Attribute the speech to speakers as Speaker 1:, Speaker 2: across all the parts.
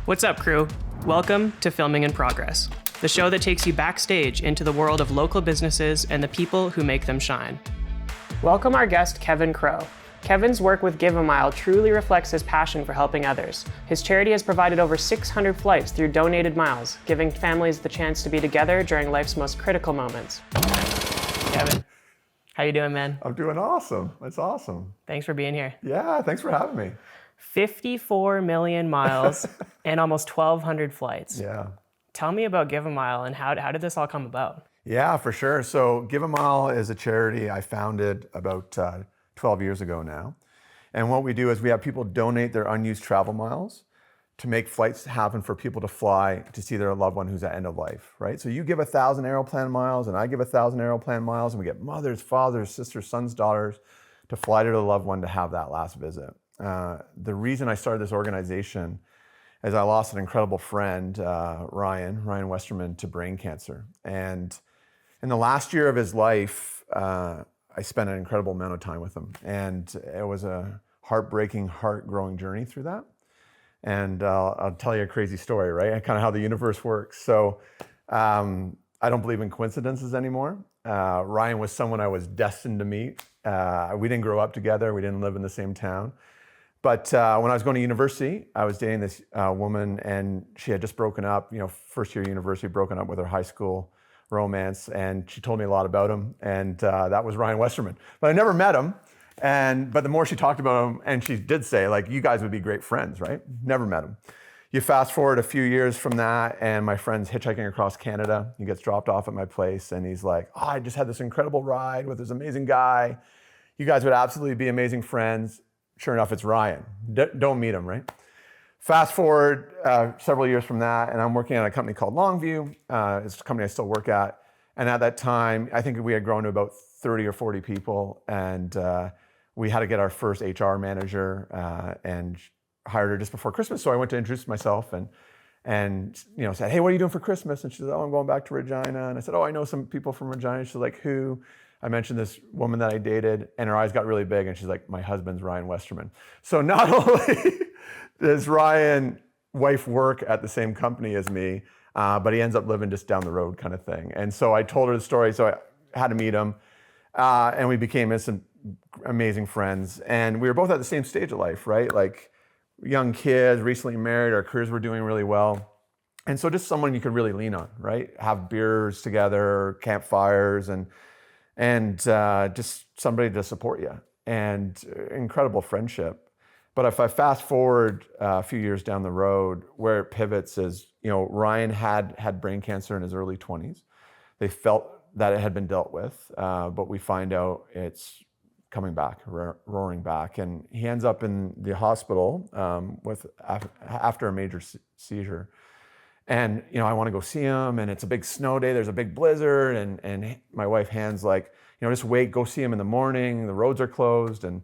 Speaker 1: What's up, crew? Welcome to Filming in Progress, the show that takes you backstage into the world of local businesses and the people who make them shine. Welcome our guest, Kevin Crowe. Kevin's work with Give a Mile truly reflects his passion for helping others. His charity has provided over 600 flights through donated miles, giving families the chance to be together during life's most critical moments. Kevin, how you doing, man?
Speaker 2: I'm doing awesome. That's awesome.
Speaker 1: Thanks for being here.
Speaker 2: Yeah, thanks for having me.
Speaker 1: 54 million miles and almost 1,200 flights.
Speaker 2: Yeah.
Speaker 1: Tell me about Give a Mile and how did this all come about?
Speaker 2: Yeah, for sure. So Give a Mile is a charity I founded about 12 years ago now. And what we do is we have people donate their unused travel miles to make flights happen for people to fly to see their loved one who's at end of life, right? So you give 1,000 Aeroplan miles and I give 1,000 Aeroplan miles, and we get mothers, fathers, sisters, sons, daughters to fly to their loved one to have that last visit. The reason I started this organization is I lost an incredible friend, Ryan Westerman, to brain cancer. And in the last year of his life, I spent an incredible amount of time with him. And it was a heartbreaking, heart-growing journey through that. And I'll tell you a crazy story, right? Kind of how the universe works. So I don't believe in coincidences anymore. Ryan was someone I was destined to meet. We didn't grow up together. We didn't live in the same town. But when I was going to university, I was dating this woman, and she had just broken up, first year university, broken up with her high school romance, and she told me a lot about him, and that was Ryan Westerman. But I never met him, but the more she talked about him, and she did say, you guys would be great friends, right? Never met him. You fast forward a few years from that, and my friend's hitchhiking across Canada. He gets dropped off at my place, and he's like, I just had this incredible ride with this amazing guy. You guys would absolutely be amazing friends. Sure enough, it's Ryan. Don't meet him, right? Fast forward several years from that, and I'm working at a company called Longview. It's a company I still work at. And at that time, I think we had grown to about 30 or 40 people, and we had to get our first HR manager and hired her just before Christmas. So I went to introduce myself and said, hey, what are you doing for Christmas? And she said, oh, I'm going back to Regina. And I said, oh, I know some people from Regina. She's like, who? I mentioned this woman that I dated, and her eyes got really big, and she's like, my husband's Ryan Westerman. So not only does Ryan wife work at the same company as me, but he ends up living just down the road kind of thing. And so I told her the story, so I had to meet him, and we became some amazing friends. And we were both at the same stage of life, right? Like young kids, recently married, our careers were doing really well. And so just someone you could really lean on, right? Have beers together, campfires, and just somebody to support you, and incredible friendship. But if I fast forward a few years down the road, where it pivots is, Ryan had brain cancer in his early 20s. They felt that it had been dealt with, but we find out it's coming back, roaring back. And he ends up in the hospital after a major seizure. And, I want to go see him, and it's a big snow day, there's a big blizzard, and my wife Han's like, just wait, go see him in the morning, the roads are closed. And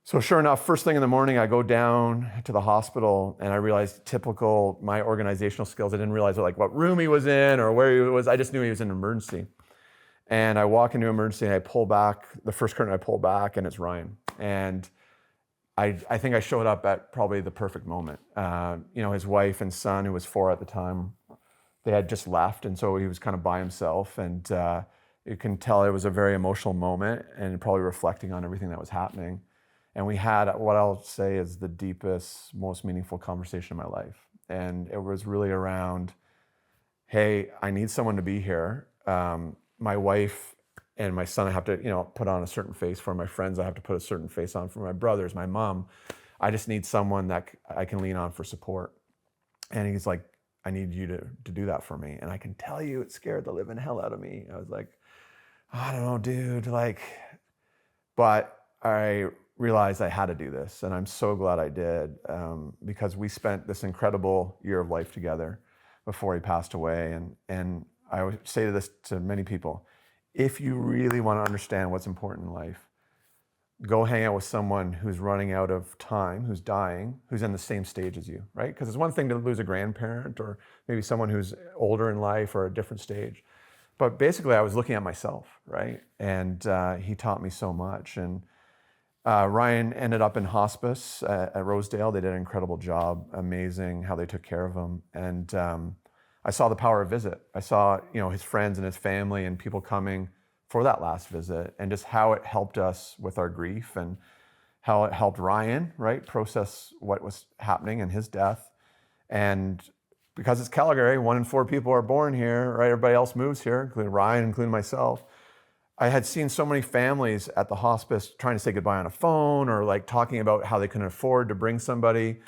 Speaker 2: so sure enough, first thing in the morning, I go down to the hospital, and I realized typical my organizational skills, I didn't realize what room he was in or where he was. I just knew he was in emergency. And I walk into emergency, and I pull back, the first curtain I pull back, and it's Ryan. And I think I showed up at probably the perfect moment. His wife and son, who was 4 at the time, they had just left, and so he was kind of by himself. And you can tell it was a very emotional moment, and probably reflecting on everything that was happening. And we had what I'll say is the deepest, most meaningful conversation of my life. And it was really around, hey, I need someone to be here. My wife and my son, I have to, put on a certain face. For my friends, I have to put a certain face on. For my brothers, my mom, I just need someone that I can lean on for support. And he's like, I need you to do that for me. And I can tell you, it scared the living hell out of me. I was like, I don't know, dude. But I realized I had to do this, and I'm so glad I did, because we spent this incredible year of life together before he passed away. And I would say this to many people. If you really want to understand what's important in life, go hang out with someone who's running out of time, who's dying, who's in the same stage as you, right? Because it's one thing to lose a grandparent or maybe someone who's older in life or a different stage. But basically, I was looking at myself, right? And he taught me so much. And Ryan ended up in hospice at Rosedale. They did an incredible job, amazing how they took care of him. And I saw the power of visit. I saw, his friends and his family and people coming for that last visit, and just how it helped us with our grief and how it helped Ryan, right, process what was happening and his death. And because it's Calgary, 1 in 4 people are born here, right? Everybody else moves here, including Ryan, including myself. I had seen so many families at the hospice trying to say goodbye on a phone, or like talking about how they couldn't afford to bring somebody.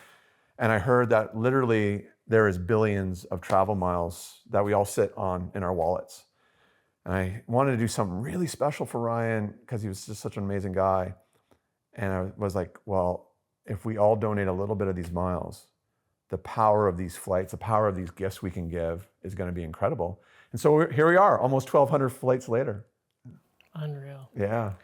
Speaker 2: And I heard that literally there is billions of travel miles that we all sit on in our wallets. And I wanted to do something really special for Ryan because he was just such an amazing guy. And I was like, well, if we all donate a little bit of these miles, the power of these flights, the power of these gifts we can give is going to be incredible. And so here we are, almost 1,200 flights later.
Speaker 1: Unreal.
Speaker 2: Yeah.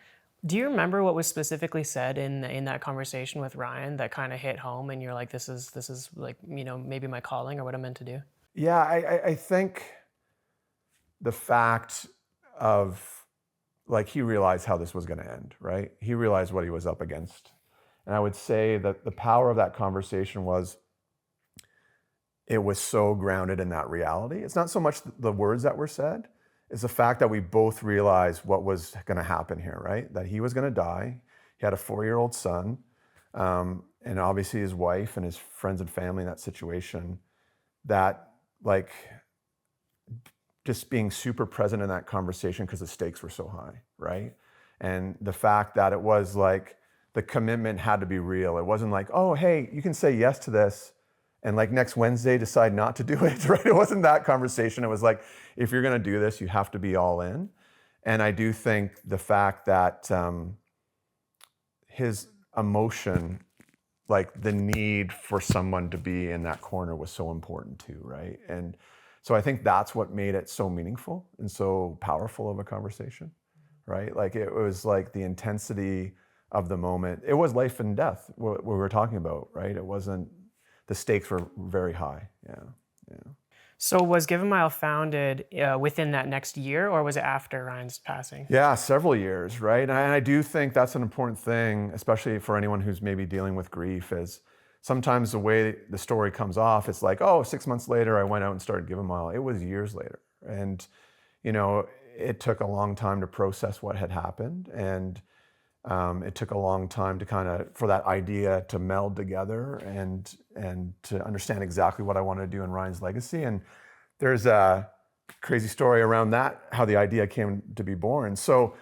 Speaker 1: Do you remember what was specifically said in that conversation with Ryan that kind of hit home, and you're like, this is like, maybe my calling or what I'm meant to do?
Speaker 2: Yeah, I think the fact of, like, he realized how this was going to end, right? He realized what he was up against. And I would say that the power of that conversation was, it was so grounded in that reality. It's not so much the words that were said, it's the fact that we both realized what was going to happen here, right? That he was going to die. He had a 4-year-old son, and obviously his wife and his friends and family in that situation, that, like, just being super present in that conversation because the stakes were so high, right? And the fact that it was like the commitment had to be real. It wasn't like, oh, hey, you can say yes to this and like next Wednesday decide not to do it, right? It wasn't that conversation. It was like, if you're going to do this, you have to be all in. And I do think the fact that his emotion, like the need for someone to be in that corner, was so important too, right? And so I think that's what made it so meaningful and so powerful of a conversation, right? Like, it was like the intensity of the moment. It was life and death, what we were talking about, right? It wasn't, the stakes were very high. Yeah.
Speaker 1: So was Give a Mile founded within that next year, or was it after Ryan's passing?
Speaker 2: Yeah, several years, right? And I do think that's an important thing, especially for anyone who's maybe dealing with grief, is sometimes the way the story comes off, it's like, oh, 6 months later, I went out and started Give a Mile. It was years later. And, it took a long time to process what had happened. And it took a long time to for that idea to meld together and to understand exactly what I wanted to do in Ryan's legacy. And there's a crazy story around that, how the idea came to be born. So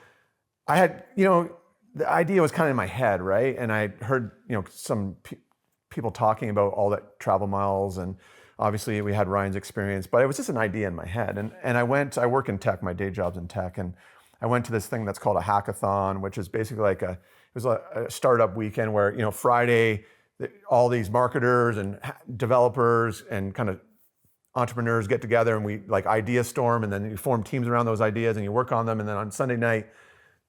Speaker 2: I had, the idea was kind of in my head, right? And I heard, some people talking about all that travel miles, and obviously we had Ryan's experience, but it was just an idea in my head. And I work in tech, my day job's in tech, and I went to this thing that's called a hackathon, which is basically like it was a startup weekend where, Friday, all these marketers and developers and kind of entrepreneurs get together and we like idea storm, and then you form teams around those ideas and you work on them. And then on Sunday night,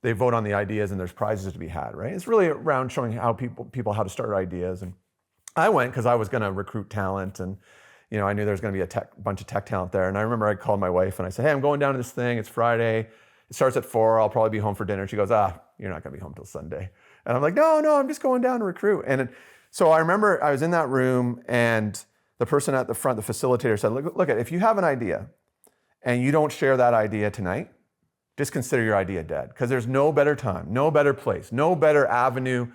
Speaker 2: they vote on the ideas and there's prizes to be had, right? It's really around showing how people how to start ideas. And I went because I was going to recruit talent, and I knew there was going to be a bunch of tech talent there. And I remember I called my wife and I said, hey, I'm going down to this thing. It's Friday. It starts at 4. I'll probably be home for dinner. She goes, you're not going to be home till Sunday. And I'm like, no, I'm just going down to recruit. And so I remember I was in that room, and the person at the front, the facilitator, said, look, if you have an idea and you don't share that idea tonight, just consider your idea dead, because there's no better time, no better place, no better avenue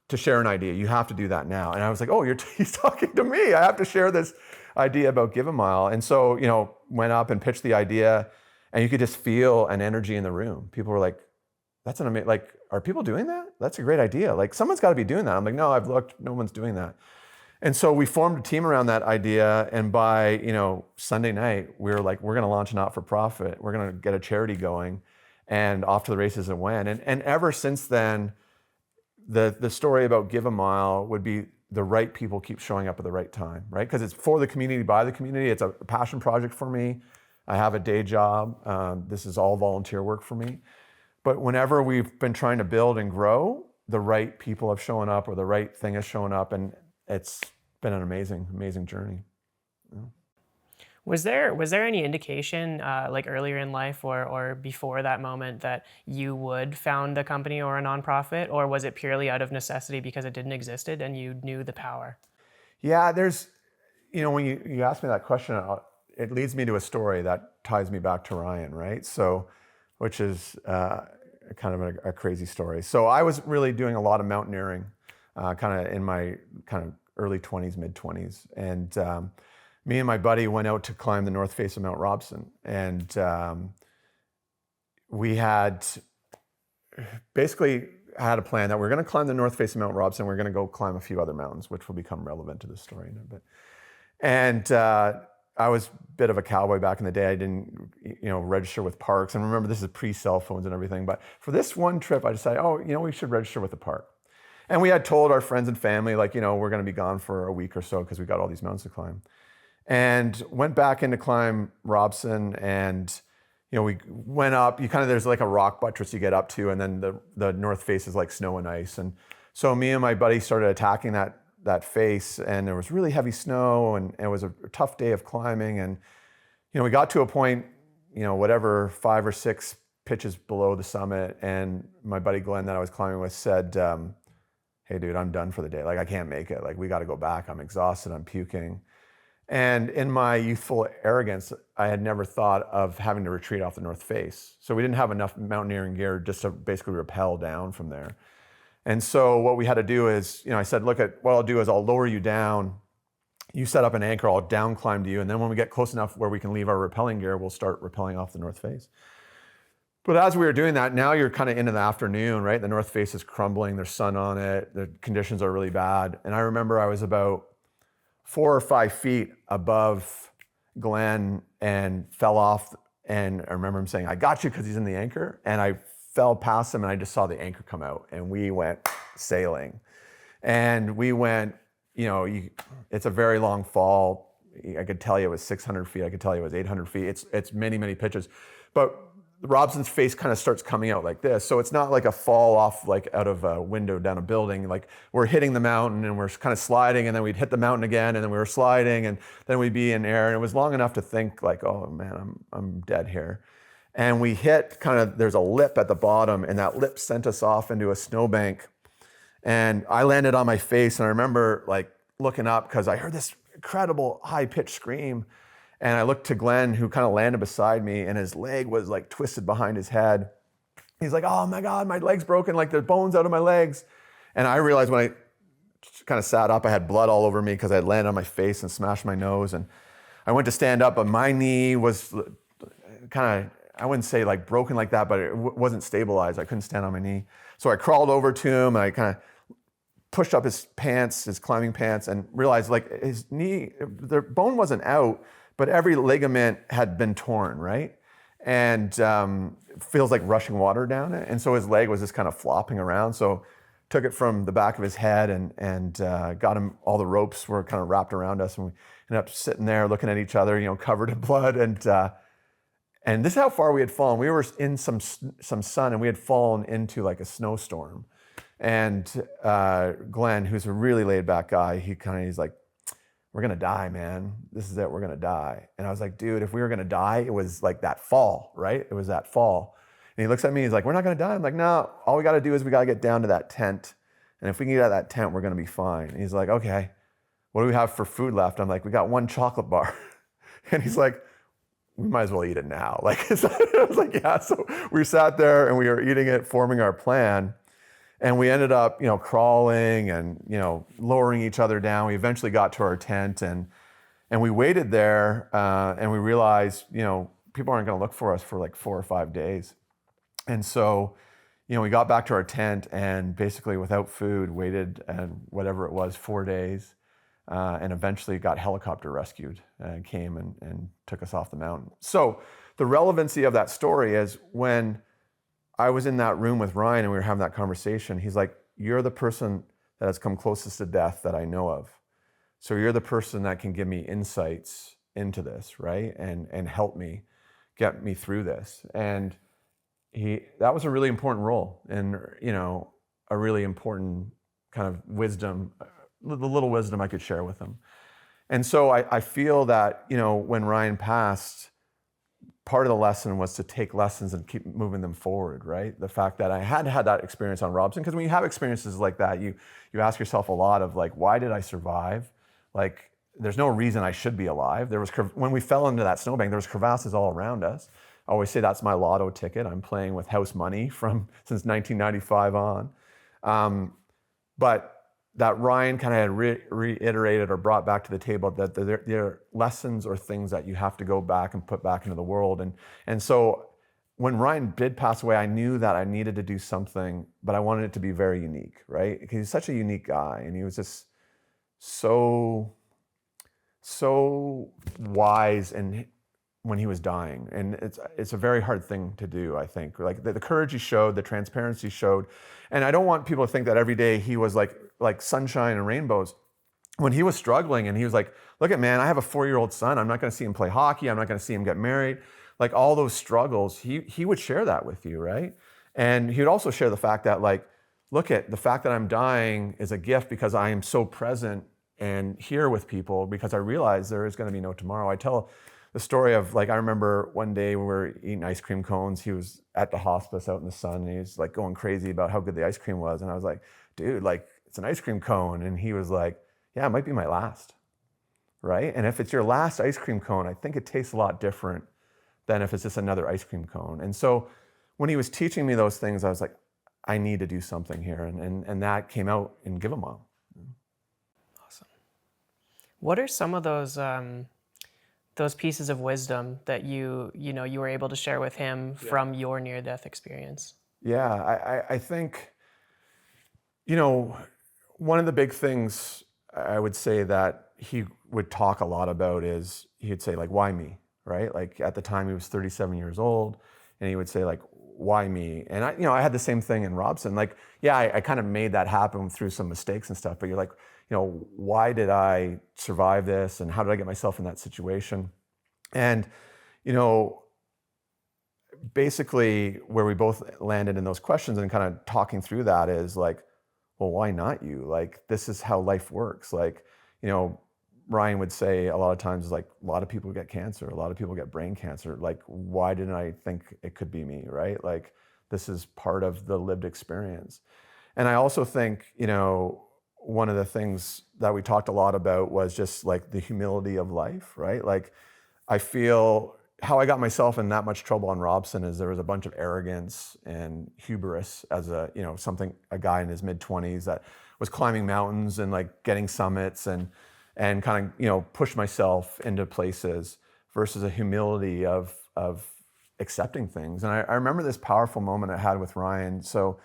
Speaker 2: to share an idea. You have to do that now. And I was like, oh, he's talking to me. I have to share this idea about Give a Mile. And so, went up and pitched the idea, and you could just feel an energy in the room. People were like, that's an amazing, like, are people doing that? That's a great idea. Like, someone's got to be doing that. I'm like, no, I've looked, no one's doing that. And so we formed a team around that idea. And by, Sunday night, we were like, we're going to launch a not-for-profit. We're going to get a charity going, and off to the races it went. And ever since then, the story about Give a Mile would be the right people keep showing up at the right time, right? Because it's for the community, by the community. It's a passion project for me. I have a day job. This is all volunteer work for me. But whenever we've been trying to build and grow, the right people have shown up, or the right thing has shown up, and it's been an amazing, amazing journey. Yeah.
Speaker 1: Was there any indication, like earlier in life or before that moment, that you would found a company or a nonprofit, or was it purely out of necessity because it didn't existed and you knew the power?
Speaker 2: Yeah, when you ask me that question, it leads me to a story that ties me back to Ryan, right? So, which is kind of a crazy story. So I was really doing a lot of mountaineering, kind of in my kind of early 20s, mid 20s, and me and my buddy went out to climb the north face of Mount Robson, and we had basically had a plan that we're going to climb the north face of Mount Robson. We're going to go climb a few other mountains, which will become relevant to the story in a bit. And I was a bit of a cowboy back in the day. I didn't, register with parks. And remember, this is pre-cell phones and everything. But for this one trip, I decided, we should register with the park. And we had told our friends and family, we're going to be gone for a week or so because we got all these mountains to climb. And went back in to climb Robson, and we went up. There's like a rock buttress you get up to, and then the north face is like snow and ice. And so me and my buddy started attacking that face, and there was really heavy snow, and it was a tough day of climbing. And we got to a point, whatever 5 or 6 pitches below the summit, and my buddy Glenn that I was climbing with said, "Hey, dude, I'm done for the day. I can't make it. We got to go back. I'm exhausted. I'm puking." And in my youthful arrogance, I had never thought of having to retreat off the north face. So we didn't have enough mountaineering gear just to basically rappel down from there. And so what we had to do is, I said, look, what I'll do is I'll lower you down. You set up an anchor, I'll down climb to you. And then when we get close enough where we can leave our rappelling gear, we'll start rappelling off the north face. But as we were doing that, now you're kind of into the afternoon, right? The north face is crumbling, there's sun on it, the conditions are really bad. And I remember I was about 4 or 5 feet above Glenn and fell off. And I remember him saying, "I got you," because he's in the anchor. And I fell past him, and I just saw the anchor come out, and we went sailing. And we went, it's a very long fall. I could tell you it was 600 feet. I could tell you it was 800 feet. It's many, many pitches. But Robson's face kind of starts coming out like this. So it's not like a fall off out of a window down a building. We're hitting the mountain and we're kind of sliding, and then we'd hit the mountain again, and then we were sliding, and then we'd be in air. And it was long enough to think oh man, I'm dead here. And we hit there's a lip at the bottom, and that lip sent us off into a snowbank. And I landed on my face, and I remember looking up because I heard this incredible high-pitched scream. And I looked to Glenn, who kind of landed beside me, and his leg was twisted behind his head. He's like, "Oh my God, my leg's broken, the bone's out of my legs." And I realized when I kind of sat up, I had blood all over me because I had landed on my face and smashed my nose. And I went to stand up, but my knee was kind of, I wouldn't say broken like that, but it wasn't stabilized. I couldn't stand on my knee. So I crawled over to him, and I kind of pushed up his pants, his climbing pants, and realized his knee, the bone wasn't out, but every ligament had been torn, right? And feels like rushing water down it. And so his leg was just kind of flopping around. So took it from the back of his head and got him, all the ropes were kind of wrapped around us. And we ended up sitting there looking at each other, covered in blood. And this is how far we had fallen. We were in some sun, and we had fallen into a snowstorm. And Glenn, who's a really laid back guy, he's like, "We're going to die, man. This is it. We're going to die." And I was like, "Dude, if we were going to die, it was that fall, right? It was that fall." And he looks at me, he's like, "We're not going to die." I'm like, "No, all we got to do is we got to get down to that tent. And if we can get out of that tent, we're going to be fine." And he's like, "Okay, what do we have for food left?" I'm like, "We got 1 chocolate bar." And he's like, "We might as well eat it now." I was like, yeah. So we sat there and we were eating it, forming our plan. And we ended up, crawling and, lowering each other down. We eventually got to our tent, and we waited there, and we realized, people aren't going to look for us for 4 or 5 days. And so, we got back to our tent, and basically without food, waited, and whatever it was, 4 days, and eventually got helicopter rescued and came and took us off the mountain. So the relevancy of that story is when I was in that room with Ryan and we were having that conversation, he's like, "You're the person that has come closest to death that I know of. So you're the person that can give me insights into this, right? And help me get me through this." And that was a really important role, and a really important kind of wisdom, the little wisdom I could share with him. And so I feel that, when Ryan passed, part of the lesson was to take lessons and keep moving them forward, right? The fact that I had had that experience on Robson, because when you have experiences like that, you ask yourself a lot of like, why did I survive? Like, there's no reason I should be alive. When we fell into that snowbank, there was crevasses all around us. I always say that's my lotto ticket. I'm playing with house money since 1995 on. But that Ryan kind of had reiterated or brought back to the table that there are lessons or things that you have to go back and put back into the world. And so when Ryan did pass away, I knew that I needed to do something, but I wanted it to be very unique, right? Because he's such a unique guy, and he was just so wise and when he was dying. And it's a very hard thing to do, I think. Like the courage he showed, the transparency he showed. And I don't want people to think that every day he was like sunshine and rainbows. When he was struggling and he was like, look at, man, I have a 4-year-old son. I'm not going to see him play hockey. I'm not going to see him get married. Like all those struggles, he would share that with you, right? And he would also share the fact that like, look at the fact that I'm dying is a gift because I am so present and here with people because I realize there is going to be no tomorrow. I tell the story of like, I remember one day we were eating ice cream cones. He was at the hospice out in the sun and he was like going crazy about how good the ice cream was. And I was like, dude, like it's an ice cream cone. And he was like, yeah, it might be my last, right? And if it's your last ice cream cone, I think it tastes a lot different than if it's just another ice cream cone. And so when he was teaching me those things, I was like, I need to do something here. And that came out in Give 'Em All.
Speaker 1: Awesome. What are some of those pieces of wisdom that you were able to share with him from your near-death experience?
Speaker 2: Yeah, I think, one of the big things I would say that he would talk a lot about is he'd say like, why me, right? Like at the time he was 37 years old and he would say like, why me? And I had the same thing in Robson. Like, yeah, I kind of made that happen through some mistakes and stuff, but you're like, why did I survive this? And how did I get myself in that situation? And, basically where we both landed in those questions and kind of talking through that is like, well, why not you? Like, this is how life works. Like, Ryan would say a lot of times, like, a lot of people get cancer, a lot of people get brain cancer. Like, why didn't I think it could be me, right? Like, this is part of the lived experience. And I also think, one of the things that we talked a lot about was just like the humility of life, right? Like, I feel how I got myself in that much trouble on Robson is there was a bunch of arrogance and hubris as a guy in his mid-20s that was climbing mountains and like getting summits and kind of, push myself into places versus a humility of accepting things. And I remember this powerful moment I had with Ryan. So,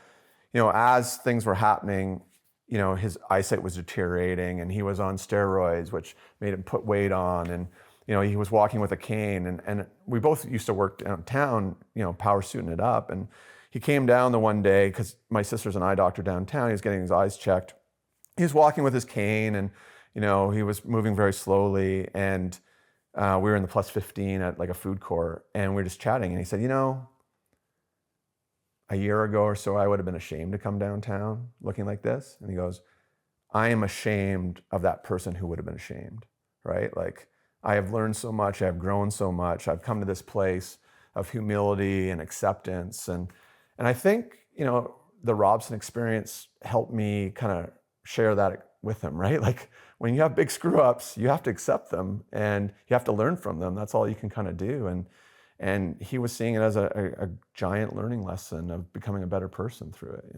Speaker 2: as things were happening, his eyesight was deteriorating and he was on steroids, which made him put weight on. And, he was walking with a cane and we both used to work downtown, power suiting it up. And he came down the one day because my sister's an eye doctor downtown. He was getting his eyes checked. He was walking with his cane and, he was moving very slowly. And we were in the plus 15 at like a food court and we were just chatting. And he said, a year ago or so, I would have been ashamed to come downtown looking like this. And he goes, I am ashamed of that person who would have been ashamed, right? Like, I have learned so much, I've grown so much, I've come to this place of humility and acceptance. And I think, the Robson experience helped me kind of share that with him, right? Like when you have big screw ups, you have to accept them and you have to learn from them. That's all you can kind of do. And he was seeing it as a giant learning lesson of becoming a better person through it,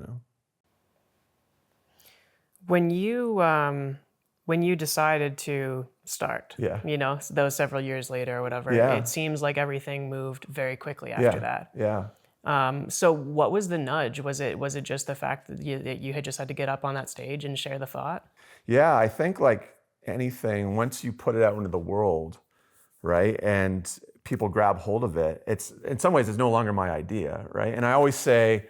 Speaker 1: When you decided to start, those several years later or whatever, it seems like everything moved very quickly after that.
Speaker 2: Yeah.
Speaker 1: So what was the nudge? Was it just the fact that you had just had to get up on that stage and share the thought?
Speaker 2: Yeah, I think like anything, once you put it out into the world, right, and people grab hold of it, it's in some ways it's no longer my idea, right? And I always say,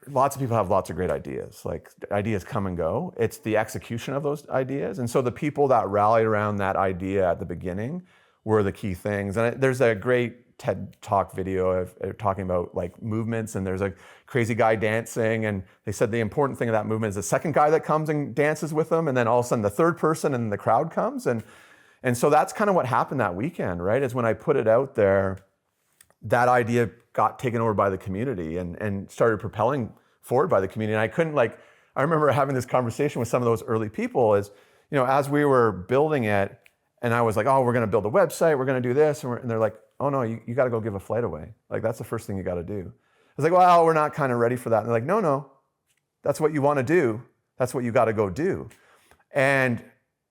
Speaker 2: lots of people have lots of great ideas. Like ideas come and go. It's the execution of those ideas. And so the people that rallied around that idea at the beginning were the key things. And there's a great TED Talk video of talking about like movements, and there's a crazy guy dancing, and they said the important thing of that movement is the second guy that comes and dances with them, and then all of a sudden the third person and the crowd comes. And so that's kind of what happened that weekend, right? Is when I put it out there, that idea got taken over by the community and started propelling forward by the community. And I couldn't I remember having this conversation with some of those early people as we were building it, and I was like, oh, we're going to build a website, we're going to do this. And they're like, oh no, you got to go give a flight away. Like, that's the first thing you got to do. I was like, well, we're not kind of ready for that. And they're like, no, that's what you want to do. That's what you got to go do. And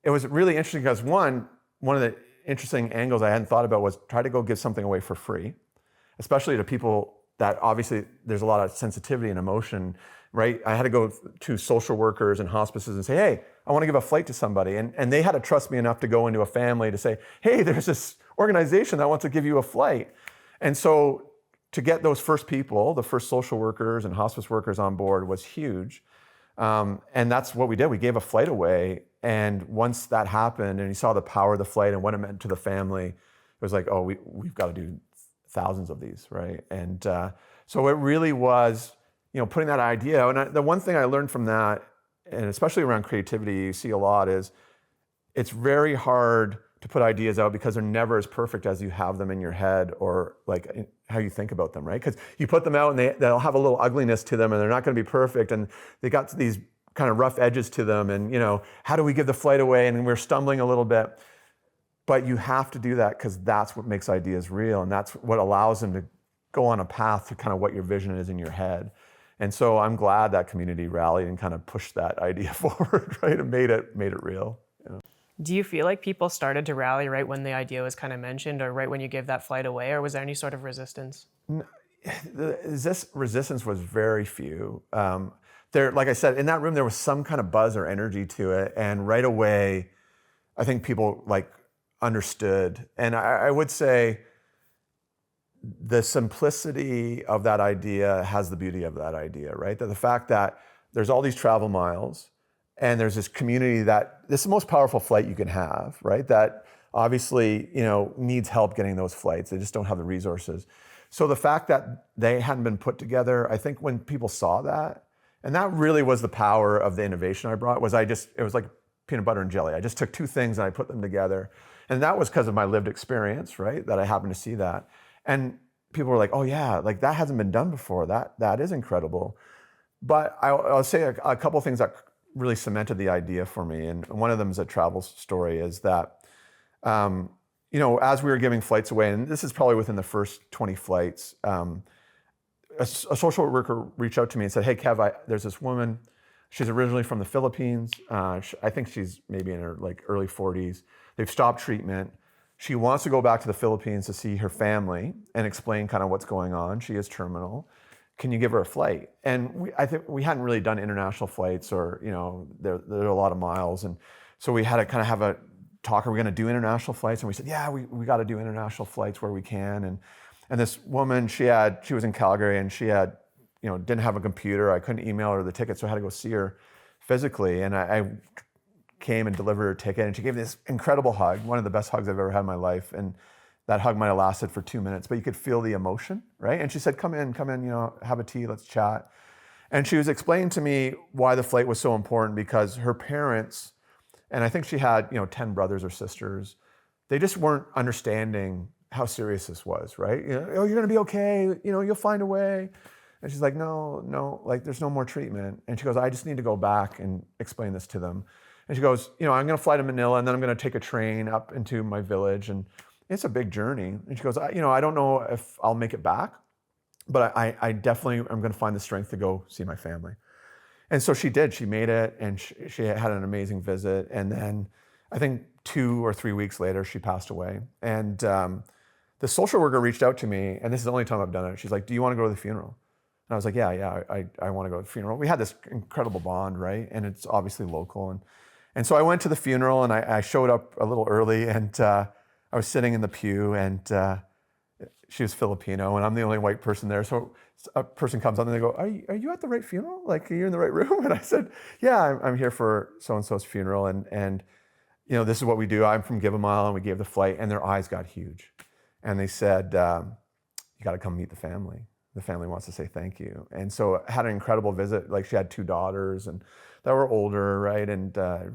Speaker 2: it was really interesting because one of the interesting angles I hadn't thought about was try to go give something away for free, especially to people that obviously there's a lot of sensitivity and emotion, right? I had to go to social workers and hospices and say, hey, I want to give a flight to somebody. And they had to trust me enough to go into a family to say, hey, there's this organization that wants to give you a flight. And so to get those first people, the first social workers and hospice workers on board was huge. And that's what we did. We gave a flight away. And once that happened and you saw the power of the flight and what it meant to the family, it was like, oh, we've got to do thousands of these, right? And so it really was, putting that idea. And the one thing I learned from that, and especially around creativity, you see a lot is it's very hard to put ideas out because they're never as perfect as you have them in your head or like how you think about them, right? Because you put them out and they'll have a little ugliness to them and they're not going to be perfect and they got these kind of rough edges to them and, how do we give the flight away? And we're stumbling a little bit. But you have to do that because that's what makes ideas real and that's what allows them to go on a path to kind of what your vision is in your head. And so I'm glad that community rallied and kind of pushed that idea forward, right? And made it real.
Speaker 1: Do you feel like people started to rally right when the idea was kind of mentioned or right when you gave that flight away, or was there any sort of resistance?
Speaker 2: This resistance was very few. Like I said, in that room, there was some kind of buzz or energy to it. And right away, I think people understood. And I would say the simplicity of that idea has the beauty of that idea, right? That the fact that there's all these travel miles and there's this community that this is the most powerful flight you can have, right? That obviously, needs help getting those flights. They just don't have the resources. So the fact that they hadn't been put together, I think when people saw that, and that really was the power of the innovation I brought, it was like peanut butter and jelly. I just took two things and I put them together. And that was because of my lived experience, right? That I happened to see that. And people were like, oh yeah, like that hasn't been done before. That is incredible. But I'll say a couple of things that really cemented the idea for me. And one of them is a travel story is that, as we were giving flights away, and this is probably within the first 20 flights, a social worker reached out to me and said, hey, Kev, there's this woman. She's originally from the Philippines. I think she's maybe in her early 40s. They've stopped treatment. She wants to go back to the Philippines to see her family and explain kind of what's going on. She is terminal. Can you give her a flight? And I think we hadn't really done international flights or, there are a lot of miles. And so we had to kind of have a talk, are we going to do international flights? And we said, yeah, we got to do international flights where we can. And this woman, she was in Calgary and she had, didn't have a computer. I couldn't email her the ticket, so I had to go see her physically. And I came and delivered her a ticket and she gave me this incredible hug, one of the best hugs I've ever had in my life. And that hug might have lasted for 2 minutes, but you could feel the emotion, right? And she said, come in, have a tea, let's chat. And she was explaining to me why the flight was so important because her parents, and I think she had, 10 brothers or sisters, they just weren't understanding how serious this was, right? Oh, you're gonna be okay, you'll find a way. And she's like, no, there's no more treatment. And she goes, I just need to go back and explain this to them. And she goes, I'm gonna fly to Manila and then I'm gonna take a train up into my village and it's a big journey. And she goes, I don't know if I'll make it back, but I definitely am gonna find the strength to go see my family. And so she did, she made it and she had an amazing visit. And then I think 2 or 3 weeks later, she passed away. And the social worker reached out to me, and this is the only time I've done it. She's like, do you wanna go to the funeral? And I was like, yeah, I wanna go to the funeral. We had this incredible bond, right? And it's obviously local. And so I went to the funeral and I showed up a little early and I was sitting in the pew and she was Filipino and I'm the only white person there. So a person comes on and they go, are you at the right funeral? Like, are you in the right room? And I said, yeah, I'm here for so-and-so's funeral. And this is what we do. I'm from Give a Mile and we gave the flight and their eyes got huge. And they said, you got to come meet the family. The family wants to say thank you. And so I had an incredible visit. Like, she had 2 daughters and that were older, right? And a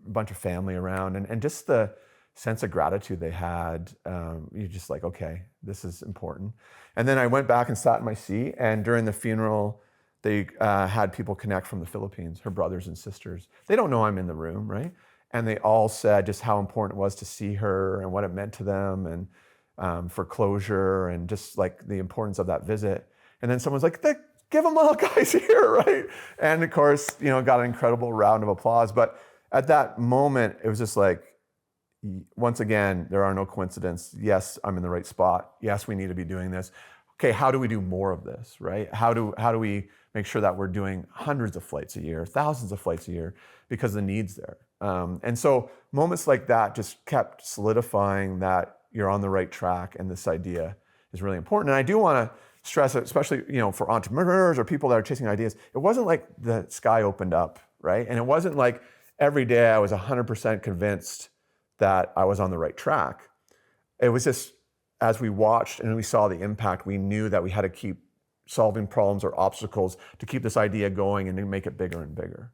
Speaker 2: bunch of family around, and just the sense of gratitude they had. You're just like, okay, this is important. And then I went back and sat in my seat, and during the funeral, they had people connect from the Philippines, her brothers and sisters. They don't know I'm in the room, right? And they all said just how important it was to see her and what it meant to them, and for closure, and just like the importance of that visit. And then someone's like, give them all guys here, right? And of course, got an incredible round of applause. But at that moment, it was just like, once again, there are no coincidences. Yes, I'm in the right spot. Yes, we need to be doing this. Okay, how do we do more of this, right? How do we make sure that we're doing hundreds of flights a year, thousands of flights a year, because the need's there. And so moments like that just kept solidifying that you're on the right track, and this idea is really important. And I do want to stress it, especially for entrepreneurs or people that are chasing ideas. It wasn't like the sky opened up, right? And it wasn't like every day I was 100% convinced that I was on the right track. It was just, as we watched and we saw the impact, we knew that we had to keep solving problems or obstacles to keep this idea going and to make it bigger and bigger.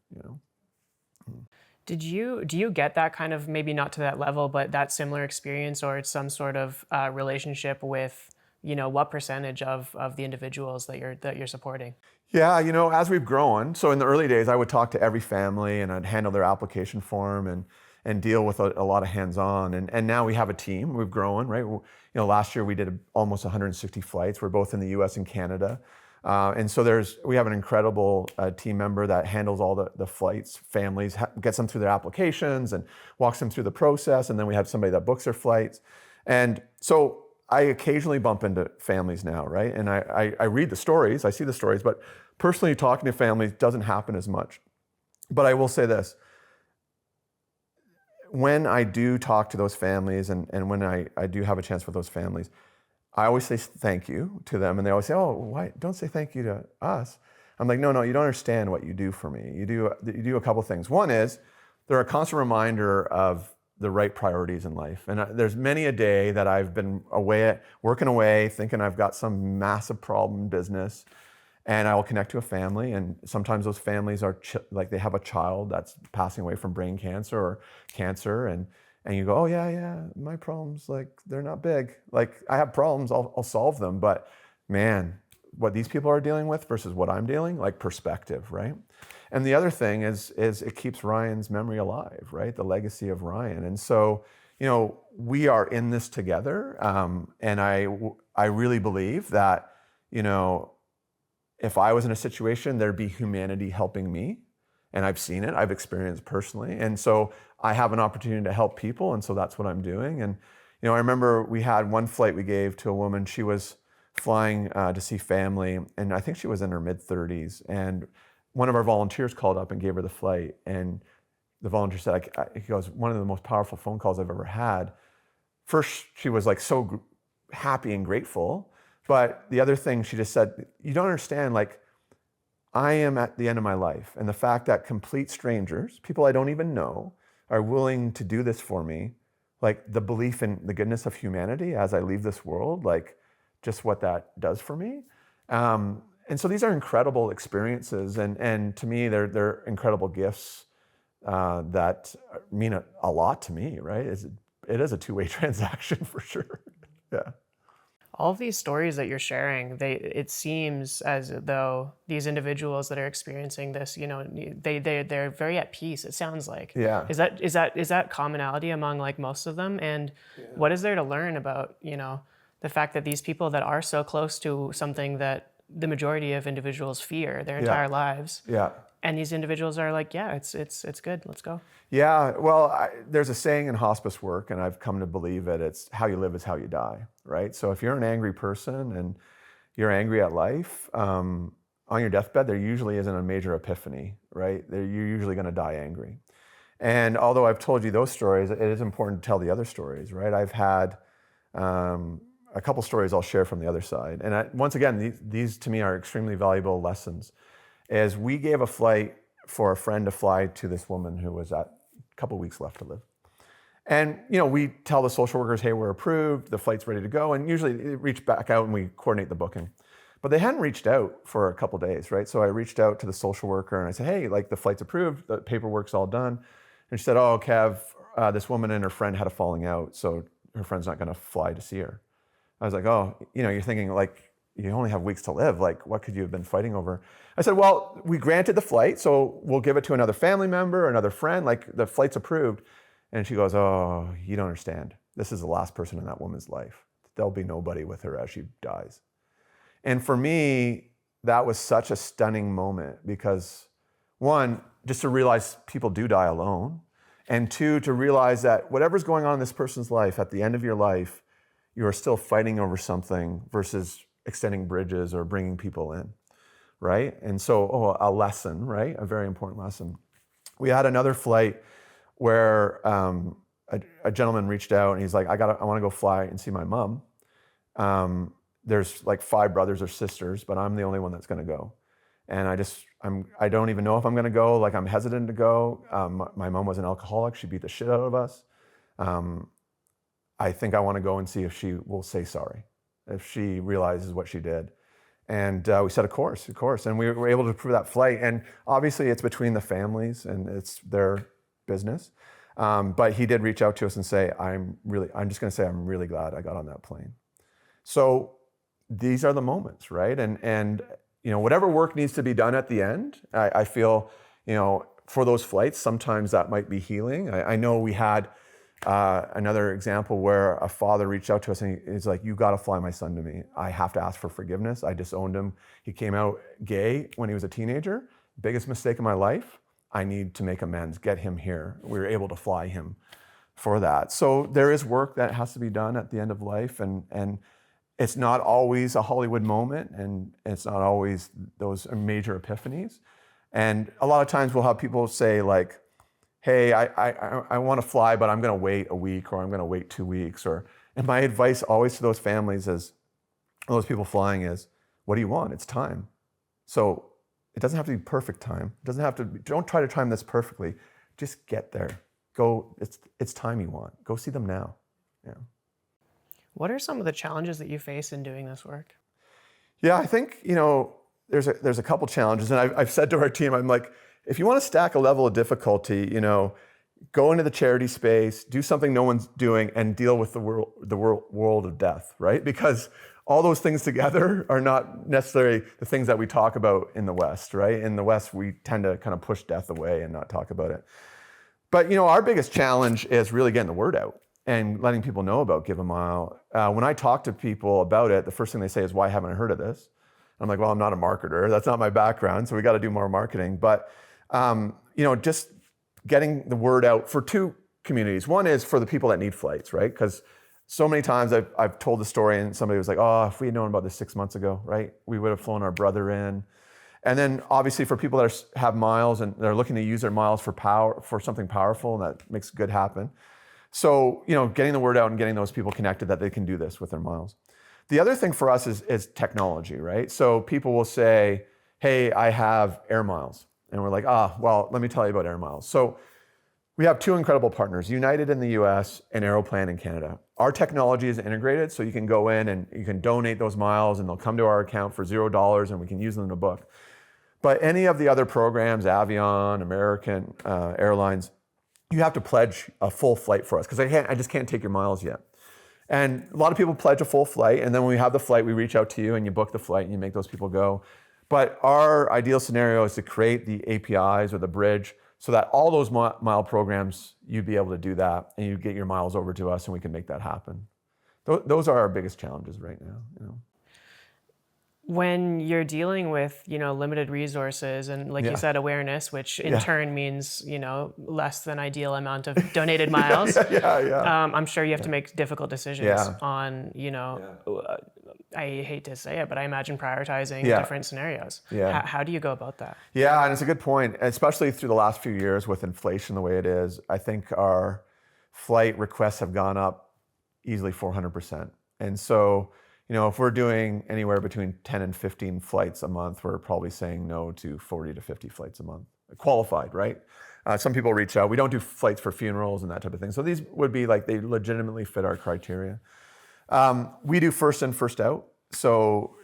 Speaker 1: Do you get that kind of, maybe not to that level, but that similar experience, or it's some sort of relationship with, what percentage of the individuals that you're supporting?
Speaker 2: Yeah, as we've grown, so in the early days, I would talk to every family and I'd handle their application form and deal with a lot of hands-on. And now we have a team. We've grown, right? Last year we did almost 160 flights. We're both in the US and Canada. And so we have an incredible team member that handles all the flights, families, gets them through their applications and walks them through the process. And then we have somebody that books their flights. And so I occasionally bump into families now, right? And I read the stories, I see the stories, but personally talking to families doesn't happen as much. But I will say this, when I do talk to those families and when I do have a chance with those families, I always say thank you to them. And they always say, oh, why don't say thank you to us? I'm like, no, you don't understand what you do for me. You do a couple things. One is they're a constant reminder of the right priorities in life. And there's many a day that I've been working away, thinking I've got some massive problem in business, and I will connect to a family. And sometimes those families are like they have a child that's passing away from brain cancer or cancer, and you go, oh yeah, my problems, like they're not big. Like I have problems, I'll solve them. But man, what these people are dealing with versus what I'm dealing, like perspective, right? And the other thing is it keeps Ryan's memory alive, right? The legacy of Ryan. And so, we are in this together. And I really believe that, if I was in a situation, there'd be humanity helping me. And I've seen it, I've experienced it personally. And so I have an opportunity to help people. And so that's what I'm doing. And, I remember we had one flight we gave to a woman. She was flying to see family. And I think she was in her mid-30s. And one of our volunteers called up and gave her the flight. And the volunteer said, he goes, one of the most powerful phone calls I've ever had. First, she was like so happy and grateful. But the other thing she just said, you don't understand, like, I am at the end of my life. And the fact that complete strangers, people I don't even know, are willing to do this for me, like the belief in the goodness of humanity as I leave this world, like just what that does for me. And so these are incredible experiences. And to me, they're incredible gifts that mean a lot to me, right? It is a two-way transaction for sure. Yeah.
Speaker 1: All of these stories that you're sharing, it seems as though these individuals that are experiencing this, they're very at peace. It sounds like.
Speaker 2: Yeah.
Speaker 1: Is that commonality among like most of them? And what is there to learn about the fact that these people that are so close to something that the majority of individuals fear their entire lives?
Speaker 2: Yeah.
Speaker 1: And these individuals are like, yeah, it's good. Let's go.
Speaker 2: Yeah, well, there's a saying in hospice work, and I've come to believe it, it's how you live is how you die, right? So if you're an angry person and you're angry at life, on your deathbed, there usually isn't a major epiphany, right? You're usually gonna die angry. And although I've told you those stories, it is important to tell the other stories, right? I've had a couple stories I'll share from the other side. And once again, these to me are extremely valuable lessons. As we gave a flight for a friend to fly to this woman who was at a couple weeks left to live. And we tell the social workers, hey, we're approved, the flight's ready to go, and usually they reach back out and we coordinate the booking. But they hadn't reached out for a couple days, right? So I reached out to the social worker and I said, hey, like the flight's approved, the paperwork's all done. And she said, oh, Kev, this woman and her friend had a falling out, so her friend's not gonna fly to see her. I was like, oh, you're thinking like, you only have weeks to live, like what could you have been fighting over? I said, well, we granted the flight, so we'll give it to another family member or another friend, like the flight's approved. And she goes, oh, you don't understand. This is the last person in that woman's life. There'll be nobody with her as she dies. And for me, that was such a stunning moment because one, just to realize people do die alone. And two, to realize that whatever's going on in this person's life, at the end of your life, you are still fighting over something versus extending bridges or bringing people in, right? And so, a lesson, right? A very important lesson. We had another flight where a gentleman reached out and he's like, I want to go fly and see my mom. There's like 5 brothers or sisters, but I'm the only one that's going to go. And I don't even know if I'm going to go. Like I'm hesitant to go. My mom was an alcoholic. She beat the shit out of us. I think I want to go and see if she will say sorry, if she realizes what she did. And we set a course, and we were able to approve that flight. And obviously it's between the families and it's their business. But he did reach out to us and say, I'm just going to say, I'm really glad I got on that plane. So these are the moments, right? And whatever work needs to be done at the end, I feel, for those flights, sometimes that might be healing. I know we had another example where a father reached out to us and he's like, you got to fly my son to me. I have to ask for forgiveness. I disowned him. He came out gay when he was a teenager. Biggest mistake of my life. I need to make amends, get him here. We were able to fly him for that. So there is work that has to be done at the end of life, and it's not always a Hollywood moment, and it's not always those major epiphanies. And a lot of times we'll have people say like, hey, I want to fly, but I'm going to wait a week, or I'm going to wait 2 weeks. And my advice always to those families is, those people flying is, what do you want? It's time. So it doesn't have to be perfect time. It doesn't have to be, don't try to time this perfectly. Just get there. Go, it's time you want. Go see them now. Yeah.
Speaker 1: What are some of the challenges that you face in doing this work?
Speaker 2: Yeah, I think, there's a couple challenges. And I've said to our team, I'm like, if you want to stack a level of difficulty, go into the charity space, do something no one's doing, and deal with the world of death, right? Because all those things together are not necessarily the things that we talk about in the West, right? In the West, we tend to kind of push death away and not talk about it. But our biggest challenge is really getting the word out and letting people know about Give a Mile. When I talk to people about it, the first thing they say is, why haven't I heard of this? I'm like, well, I'm not a marketer. That's not my background, so we got to do more marketing. But just getting the word out for 2 communities. One is for the people that need flights, right? Because so many times I've told the story and somebody was like, oh, if we had known about this 6 months ago, right? We would have flown our brother in. And then obviously for people that have miles and they're looking to use their miles for something powerful, and that makes good happen. So, getting the word out and getting those people connected that they can do this with their miles. The other thing for us is technology, right? So people will say, hey, I have air miles. And we're like, well, let me tell you about air miles. So we have 2 incredible partners, United in the US and Aeroplan in Canada. Our technology is integrated, so you can go in and you can donate those miles and they'll come to our account for $0 and we can use them to book. But any of the other programs, Avion, American Airlines, you have to pledge a full flight for us because I just can't take your miles yet. And a lot of people pledge a full flight, and then when we have the flight, we reach out to you and you book the flight and you make those people go. But our ideal scenario is to create the APIs or the bridge so that all those mile programs, you'd be able to do that and you get your miles over to us and we can make that happen. Those are our biggest challenges right now.
Speaker 1: When you're dealing with, limited resources and like you said, awareness, which in turn means, less than ideal amount of donated miles. I'm sure you have to make difficult decisions on, I hate to say it, but I imagine prioritizing different scenarios. How do you go about that?
Speaker 2: Yeah, and it's a good point, especially through the last few years with inflation the way it is. I think our flight requests have gone up easily 400%. And so, if we're doing anywhere between 10 and 15 flights a month, we're probably saying no to 40 to 50 flights a month, qualified, right? Some people reach out. We don't do flights for funerals and that type of thing. So these would be like, they legitimately fit our criteria. We do first in, first out. So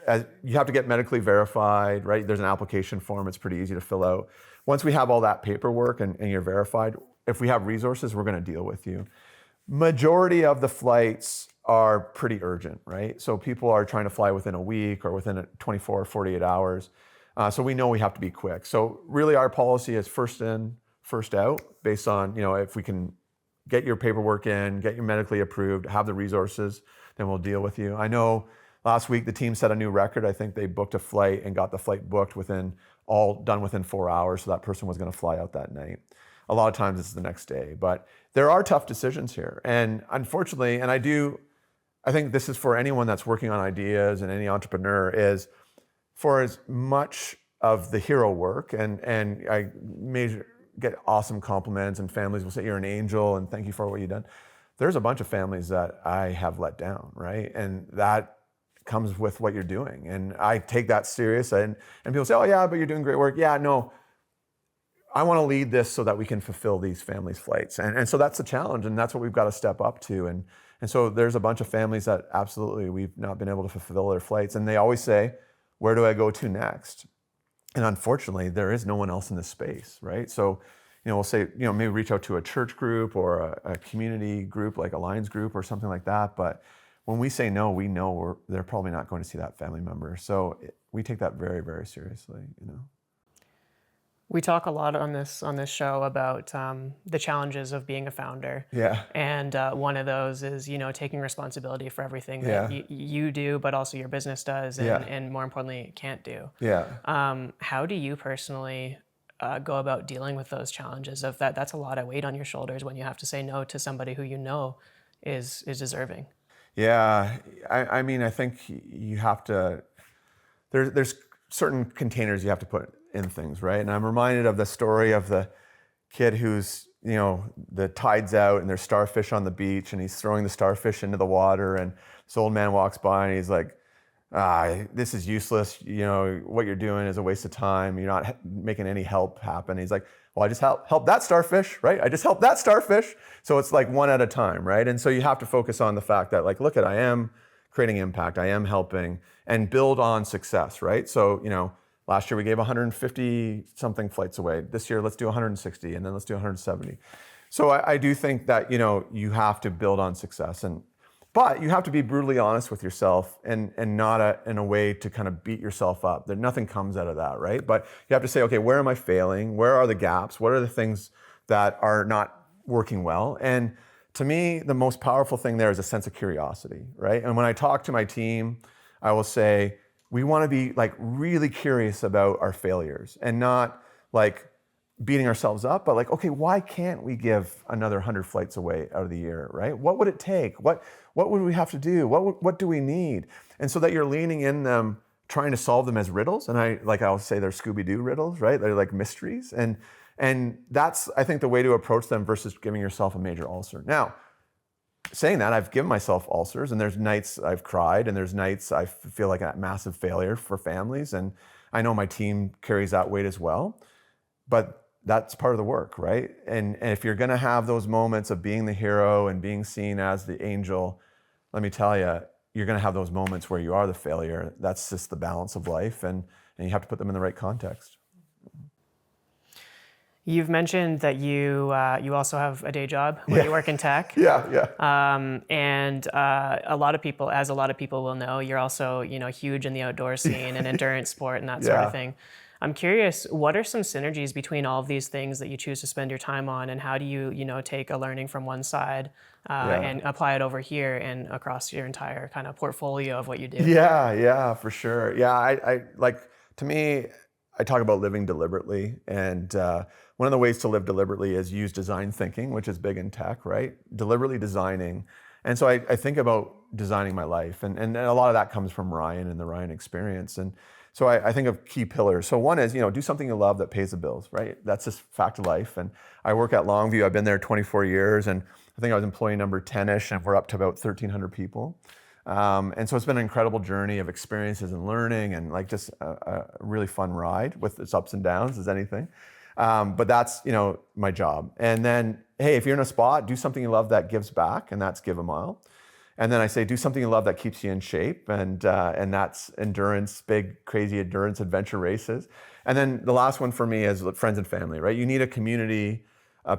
Speaker 2: you have to get medically verified, right? There's an application form. It's pretty easy to fill out. Once we have all that paperwork and you're verified, if we have resources, we're going to deal with you. Majority of the flights are pretty urgent, right? So people are trying to fly within a week or within 24 or 48 hours. So we know we have to be quick. So really our policy is first in, first out, based on, if we can get your paperwork in, get you medically approved, have the resources, then we'll deal with you. I know last week the team set a new record. I think they booked a flight and got the flight booked all done within 4 hours. So that person was going to fly out that night. A lot of times it's the next day, but there are tough decisions here. And unfortunately, I think this is for anyone that's working on ideas and any entrepreneur, is for as much of the hero work, and I get awesome compliments and families will say you're an angel and thank you for what you've done. There's a bunch of families that I have let down, right? And that comes with what you're doing. And I take that serious, and people say, oh yeah, but you're doing great work. Yeah, no, I want to lead this so that we can fulfill these families' flights. And so that's the challenge, and that's what we've got to step up to. And so there's a bunch of families that absolutely we've not been able to fulfill their flights. And they always say, where do I go to next? And unfortunately, there is no one else in this space, right? So, we'll say, maybe reach out to a church group or a community group like a Lions group or something like that. But when we say no, we know they're probably not going to see that family member. So we take that very, very seriously,
Speaker 1: We talk a lot on this show about the challenges of being a founder.
Speaker 2: Yeah.
Speaker 1: And one of those is, taking responsibility for everything that you do, but also your business does, and more importantly, can't do.
Speaker 2: Yeah.
Speaker 1: How do you personally go about dealing with those challenges of that? That's a lot of weight on your shoulders when you have to say no to somebody who is deserving.
Speaker 2: Yeah. I think you have to, there's certain containers you have to put in things, right? And I'm reminded of the story of the kid who's, the tide's out and there's starfish on the beach and he's throwing the starfish into the water, and this old man walks by and he's like, this is useless. What you're doing is a waste of time. You're not making any help happen. He's like, well, I just help that starfish, right? I just helped that starfish. So it's like one at a time, right? And so you have to focus on the fact that, like, look, I am creating impact. I am helping, and build on success, right? So, last year we gave 150 something flights away. This year, let's do 160, and then let's do 170. So I do think that, you have to build on success, but you have to be brutally honest with yourself, and not in a way to kind of beat yourself up. That nothing comes out of that, right? But you have to say, okay, where am I failing? Where are the gaps? What are the things that are not working well? And to me, the most powerful thing there is a sense of curiosity, right? And when I talk to my team, I will say, we want to be like really curious about our failures, and not like beating ourselves up, but like, okay, why can't we give another 100 flights away out of the year, right? What would it take? What would we have to do? What do we need? And so that you're leaning in them, trying to solve them as riddles. And I'll say they're Scooby-Doo riddles, right? They're like mysteries. And that's, I think, the way to approach them versus giving yourself a major ulcer. Now, saying that, I've given myself ulcers, and there's nights I've cried, and there's nights I feel like a massive failure for families. And I know my team carries that weight as well. But that's part of the work, right? And if you're gonna have those moments of being the hero and being seen as the angel, let me tell you, you're gonna have those moments where you are the failure. That's just the balance of life, and you have to put them in the right context.
Speaker 1: You've mentioned that you also have a day job where you work in tech.
Speaker 2: Yeah.
Speaker 1: And a lot of people will know, you're also huge in the outdoor scene and endurance sport and that sort of thing. I'm curious, what are some synergies between all of these things that you choose to spend your time on, and how do you take a learning from one side and apply it over here and across your entire kind of portfolio of what you do?
Speaker 2: Yeah, for sure. Yeah, I like, to me, I talk about living deliberately, and one of the ways to live deliberately is use design thinking, which is big in tech, right? Deliberately designing. And so I think about designing my life, and a lot of that comes from Ryan and the Ryan experience. And so I think of key pillars. So one is, do something you love that pays the bills, right? That's just fact of life. And I work at Longview. I've been there 24 years, and I think I was employee number 10-ish, and we're up to about 1,300 people. And so it's been an incredible journey of experiences and learning, and like just a really fun ride with its ups and downs as anything. But that's, my job. And then, hey, if you're in a spot, do something you love that gives back, and that's give a mile. And then I say, do something you love that keeps you in shape, and that's endurance, big, crazy endurance adventure races. And then the last one for me is friends and family, right? You need a community,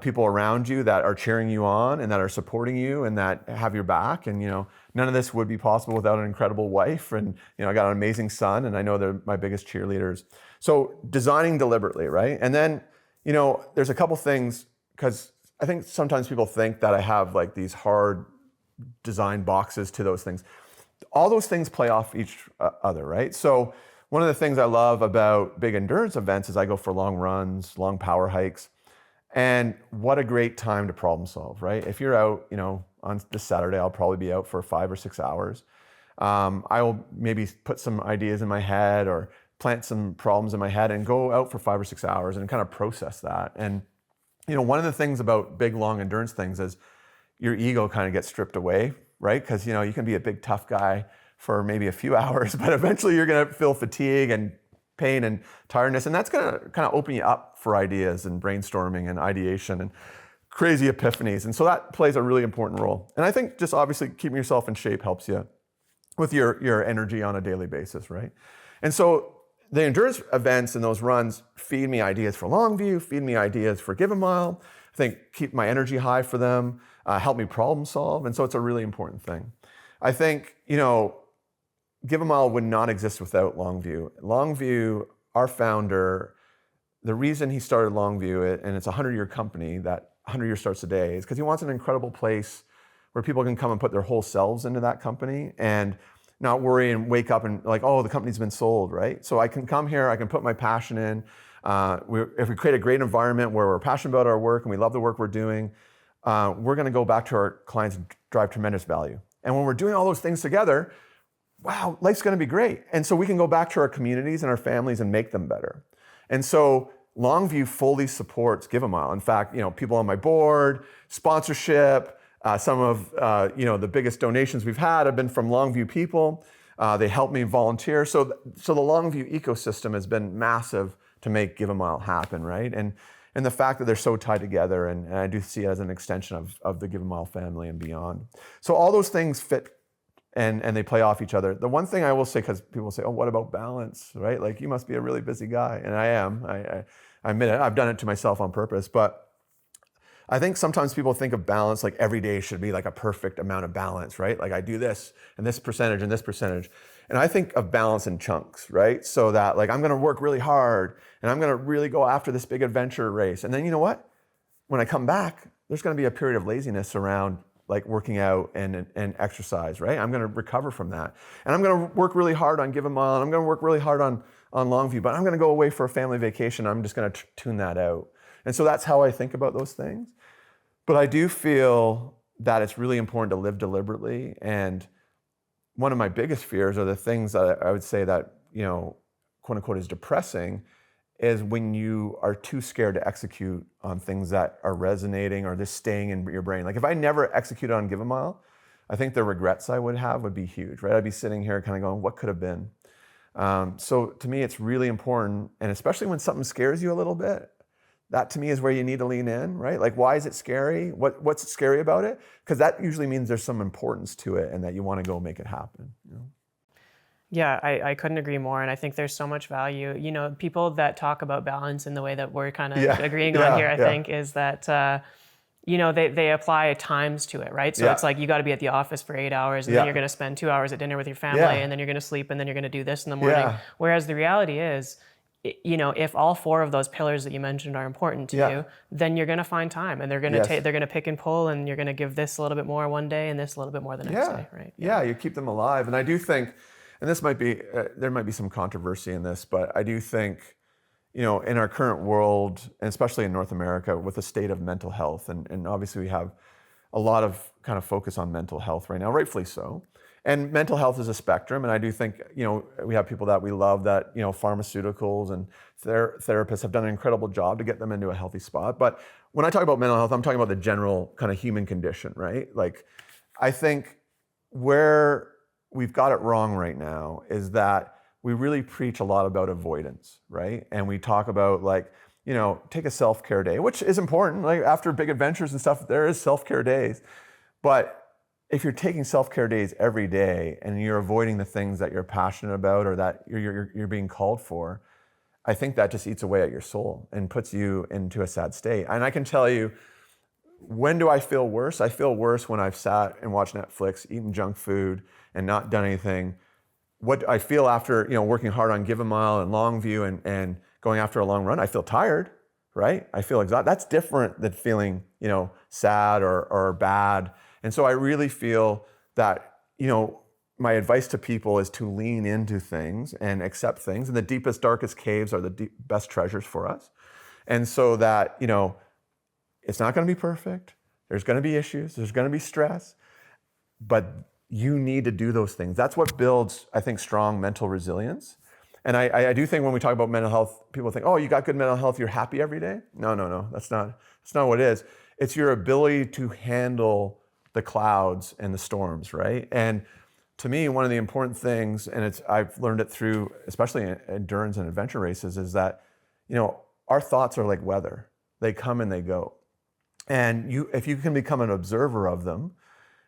Speaker 2: people around you that are cheering you on and that are supporting you and that have your back. And, none of this would be possible without an incredible wife. And, I got an amazing son, and I know they're my biggest cheerleaders. So designing deliberately, right? And then, there's a couple things, because I think sometimes people think that I have like these hard design boxes to those things. All those things play off each other, right? So one of the things I love about big endurance events is I go for long runs, long power hikes. And what a great time to problem solve, right? If you're out, on this Saturday, I'll probably be out for 5 or 6 hours. I will maybe put some ideas in my head or plant some problems in my head and go out for 5 or 6 hours and kind of process that. And, one of the things about big, long endurance things is your ego kind of gets stripped away, right? Because, you can be a big, tough guy for maybe a few hours, but eventually you're going to feel fatigue and pain and tiredness. And that's going to kind of open you up for ideas and brainstorming and ideation and crazy epiphanies. And so that plays a really important role. And I think just obviously keeping yourself in shape helps you with your energy on a daily basis, right? And so the endurance events and those runs feed me ideas for Longview, feed me ideas for Give a Mile. I think keep my energy high for them, help me problem solve. And so it's a really important thing. I think, Give a Mile would not exist without Longview. Longview, our founder, the reason he started Longview, and it's a 100-year company, that 100 year starts today, is because he wants an incredible place where people can come and put their whole selves into that company and not worry and wake up and like, oh, the company's been sold, right? So I can come here, I can put my passion in. If we create a great environment where we're passionate about our work and we love the work we're doing, we're going to go back to our clients and drive tremendous value. And when we're doing all those things together, wow, life's going to be great. And so we can go back to our communities and our families and make them better. And so Longview fully supports Give a Mile. In fact, people on my board, sponsorship, some of the biggest donations we've had have been from Longview people. They help me volunteer. So the Longview ecosystem has been massive to make Give a Mile happen, right? And the fact that they're so tied together, and I do see it as an extension of the Give a Mile family and beyond. So all those things fit and they play off each other. The one thing I will say, because people say, oh, what about balance, right? Like, you must be a really busy guy. And I am. I admit it. I've done it to myself on purpose. But I think sometimes people think of balance like every day should be like a perfect amount of balance, right? Like I do this and this percentage and this percentage. And I think of balance in chunks, right? So that like I'm going to work really hard and I'm going to really go after this big adventure race. And then you know what? When I come back, there's going to be a period of laziness around like working out and exercise, right? I'm going to recover from that. And I'm going to work really hard on Give a Mile, and I'm going to work really hard on Longview, but I'm going to go away for a family vacation. I'm just going to tune that out. And so that's how I think about those things. But I do feel that it's really important to live deliberately. And one of my biggest fears, or the things that I would say that, quote unquote, is depressing, is when you are too scared to execute on things that are resonating or just staying in your brain. Like if I never executed on Give a Mile, I think the regrets I would have would be huge, right? I'd be sitting here kind of going, what could have been? So to me, it's really important. And especially when something scares you a little bit, that to me is where you need to lean in, right? Like, why is it scary? What's scary about it? Because that usually means there's some importance to it and that you want to go make it happen.
Speaker 1: Yeah, I couldn't agree more. And I think there's so much value. People that talk about balance in the way that we're kind of agreeing on here, I think, is that, they apply times to it, right? So it's like you got to be at the office for 8 hours and then you're going to spend 2 hours at dinner with your family and then you're going to sleep and then you're going to do this in the morning. Whereas the reality is, if all 4 of those pillars that you mentioned are important to you, then you're going to find time and they're going to they're going to pick and pull, and you're going to give this a little bit more one day and this a little bit more the next day, right?
Speaker 2: Yeah, you keep them alive. And I do think, and this might be, there might be some controversy in this, but I do think, in our current world, and especially in North America, with the state of mental health, and obviously we have a lot of kind of focus on mental health right now, rightfully so. And mental health is a spectrum, and I do think, we have people that we love that, pharmaceuticals and therapists have done an incredible job to get them into a healthy spot. But when I talk about mental health, I'm talking about the general kind of human condition, right? Like, I think where we've got it wrong right now is that we really preach a lot about avoidance, right? And we talk about like, take a self-care day, which is important. Like after big adventures and stuff, there is self-care days. But if you're taking self-care days every day and you're avoiding the things that you're passionate about or that you're being called for, I think that just eats away at your soul and puts you into a sad state. And I can tell you, when do I feel worse? I feel worse when I've sat and watched Netflix, eaten junk food, and not done anything. What I feel after, working hard on Give a Mile and Longview and going after a long run, I feel tired, right? I feel exhausted. That's different than feeling, sad or bad. And so I really feel that, my advice to people is to lean into things and accept things. And the deepest, darkest caves are the best treasures for us. And so that, it's not going to be perfect. There's going to be issues. There's going to be stress. But you need to do those things. That's what builds, I think, strong mental resilience. And I do think when we talk about mental health, people think, oh, you got good mental health, you're happy every day. No. That's not what it is. It's your ability to handle the clouds and the storms, right? And to me, one of the important things, and I've learned it through, especially in endurance and adventure races, is that, our thoughts are like weather. They come and they go. And if you can become an observer of them,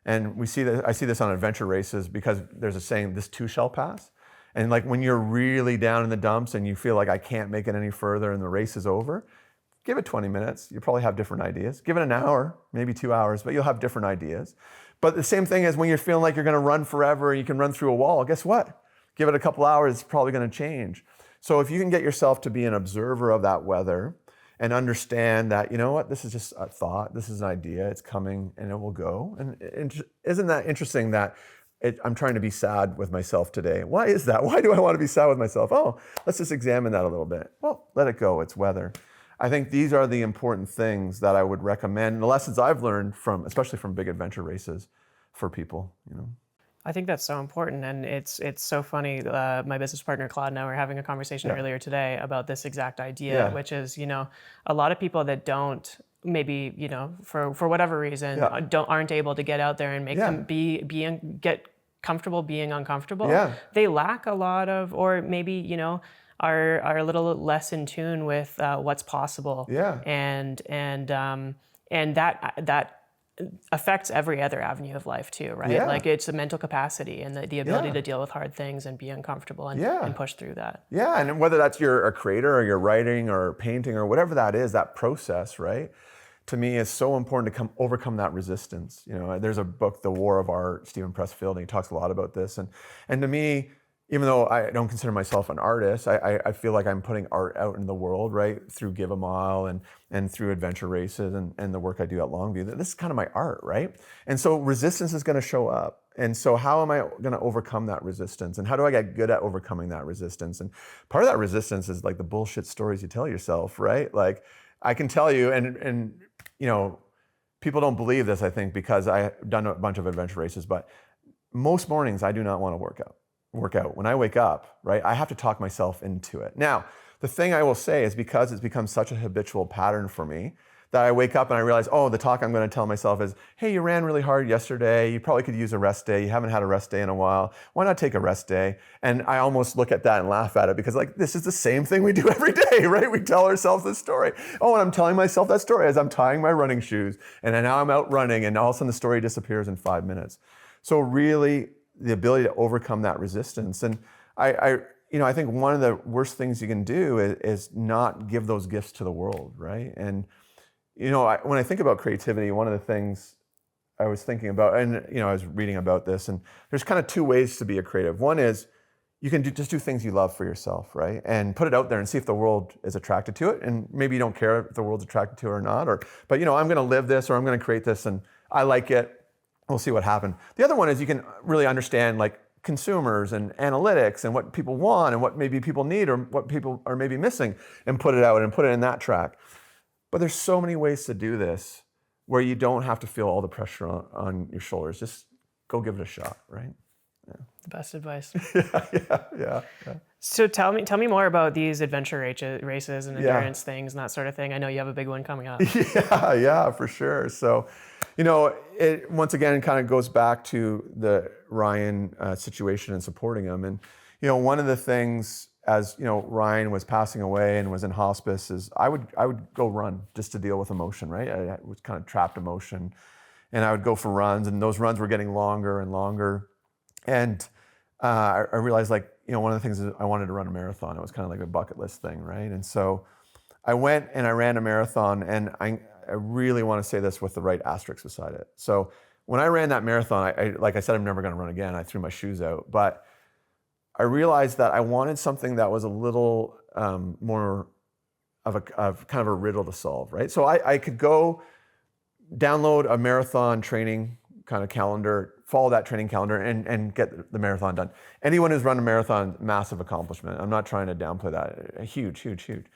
Speaker 2: and I see this on adventure races because there's a saying, this too shall pass. And like when you're really down in the dumps and you feel like I can't make it any further and the race is over, give it 20 minutes. You'll probably have different ideas. Give it an hour, maybe 2 hours, but you'll have different ideas. But the same thing is when you're feeling like you're going to run forever and you can run through a wall, guess what? Give it a couple hours, it's probably going to change. So if you can get yourself to be an observer of that weather and understand that, this is just a thought, this is an idea, it's coming and it will go. And isn't that interesting that I'm trying to be sad with myself today? Why is that? Why do I want to be sad with myself? Oh, let's just examine that a little bit. Well, let it go, it's weather. I think these are the important things that I would recommend, and the lessons I've learned especially from big adventure races for people,
Speaker 1: I think that's so important, and it's so funny. My business partner Claude and I were having a conversation earlier today about this exact idea, which is, a lot of people that don't maybe, for whatever reason, aren't able to get out there and make them get comfortable being uncomfortable. Yeah. They lack a lot of, or maybe, are a little less in tune with what's possible. Yeah. And that affects every other avenue of life too, right? Yeah. Like it's the mental capacity and the ability to deal with hard things and be uncomfortable and push through that. Yeah, and whether that's you're a creator or you're writing or painting or whatever that is, that process, right? To me, is so important to overcome that resistance. There's a book, The War of Art, Stephen Pressfield, and he talks a lot about this. And to me, even though I don't consider myself an artist, I feel like I'm putting art out in the world, right? Through Give a Mile and through adventure races and the work I do at Longview. This is kind of my art, right? And so resistance is going to show up. And so how am I going to overcome that resistance? And how do I get good at overcoming that resistance? And part of that resistance is like the bullshit stories you tell yourself, right? Like I can tell you, and people don't believe this, I think, because I've done a bunch of adventure races, but most mornings I do not want to work out. When I wake up, right, I have to talk myself into it. Now, the thing I will say is because it's become such a habitual pattern for me that I wake up and I realize, the talk I'm going to tell myself is, hey, you ran really hard yesterday. You probably could use a rest day. You haven't had a rest day in a while. Why not take a rest day? And I almost look at that and laugh at it because this is the same thing we do every day, right? We tell ourselves this story. And I'm telling myself that story as I'm tying my running shoes. And then now I'm out running and all of a sudden the story disappears in 5 minutes. So really, the ability to overcome that resistance. And I think one of the worst things you can do is not give those gifts to the world, right? And, when I think about creativity, one of the things I was thinking about, and, I was reading about this, and there's kind of two ways to be a creative. One is you can just do things you love for yourself, right? And put it out there and see if the world is attracted to it. And maybe you don't care if the world's attracted to it or not, but, I'm going to live this or I'm going to create this and I like it. We'll see what happens. The other one is you can really understand like consumers and analytics and what people want and what maybe people need or what people are maybe missing and put it out and put it in that track. But there's so many ways to do this where you don't have to feel all the pressure on your shoulders. Just go give it a shot, right? Yeah. The best advice. Yeah. So tell me more about these adventure races and endurance things and that sort of thing. I know you have a big one coming up. Yeah, for sure. So, it once again kind of goes back to the Ryan situation and supporting him. And, one of the things
Speaker 2: as Ryan was passing away and was in hospice, is I would go run just to deal with emotion, right? I was kind of trapped emotion, and I would go for runs, and those runs were getting longer and longer. And I realized, like, one of the things is I wanted to run a marathon. It was kind of like a bucket list thing, right? And so I went and I ran a marathon, and I really want to say this with the right asterisk beside it. So when I ran that marathon, like I said, I'm never going to run again. I threw my shoes out, but I realized that I wanted something that was a little more of kind of a riddle to solve, right? So I could go download a marathon training kind of calendar, follow that training calendar, and get the marathon done. Anyone who's run a marathon, massive accomplishment. I'm not trying to downplay that. Huge, huge, huge.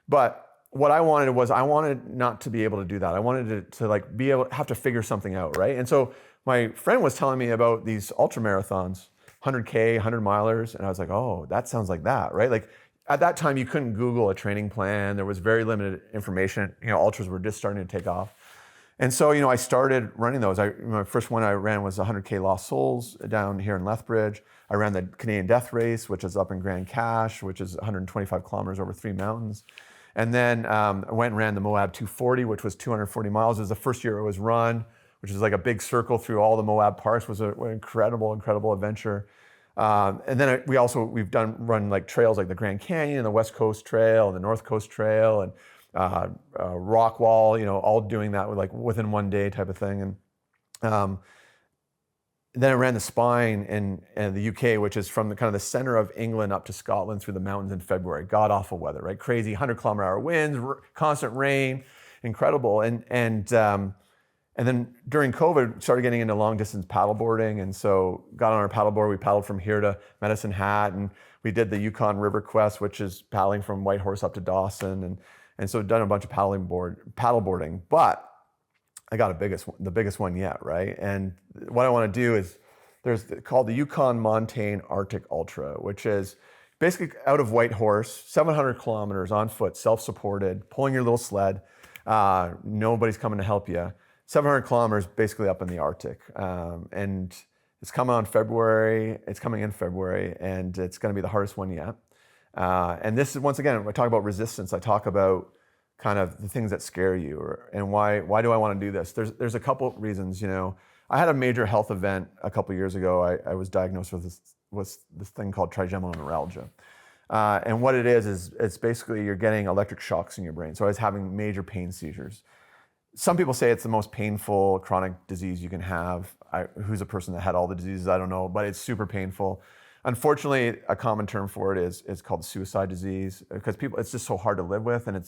Speaker 2: But what I wanted not to be able to do that. I wanted to like be able to have to figure something out, right? And so my friend was telling me about these ultra marathons, 100K, 100 milers, and I was like, oh, that sounds like that, right? Like at that time, you couldn't Google a training plan. There was very limited information. Ultras were just starting to take off. And so, I started running those. My first one I ran was 100K Lost Souls down here in Lethbridge. I ran the Canadian Death Race, which is up in Grand Cache, which is 125 kilometers over 3 mountains. And then I went and ran the Moab 240, which was 240 miles. It was the first year it was run, which is like a big circle through all the Moab parks. It was an incredible, incredible adventure. And then we've run like trails like the Grand Canyon and the West Coast Trail and the North Coast Trail and rock wall, all doing that with like within one day type of thing. And then I ran the Spine in the UK, which is from the kind of the center of England up to Scotland through the mountains in February. God awful weather, right? Crazy 100-kilometer-hour winds, constant rain, incredible. And then during COVID, started getting into long distance paddleboarding, and so got on our paddleboard. We paddled from here to Medicine Hat, and we did the Yukon River Quest, which is paddling from Whitehorse up to Dawson, and so done a bunch of paddleboarding. But I got the biggest one yet, right? And what I want to do is called the Yukon Montane Arctic Ultra, which is basically out of Whitehorse, 700 kilometers on foot, self-supported, pulling your little sled. Nobody's coming to help you. 700 kilometers basically up in the Arctic. And it's coming in February, and it's going to be the hardest one yet. And this is, once again, when I talk about resistance, I talk about kind of the things that scare you, and why do I want to do this? There's a couple reasons. I had a major health event a couple years ago. I was diagnosed with this thing called trigeminal neuralgia. And what it is it's basically you're getting electric shocks in your brain. So I was having major pain seizures. Some people say it's the most painful chronic disease you can have. Who's a person that had all the diseases? I don't know, but it's super painful. Unfortunately, a common term for it is called suicide disease, because it's just so hard to live with, and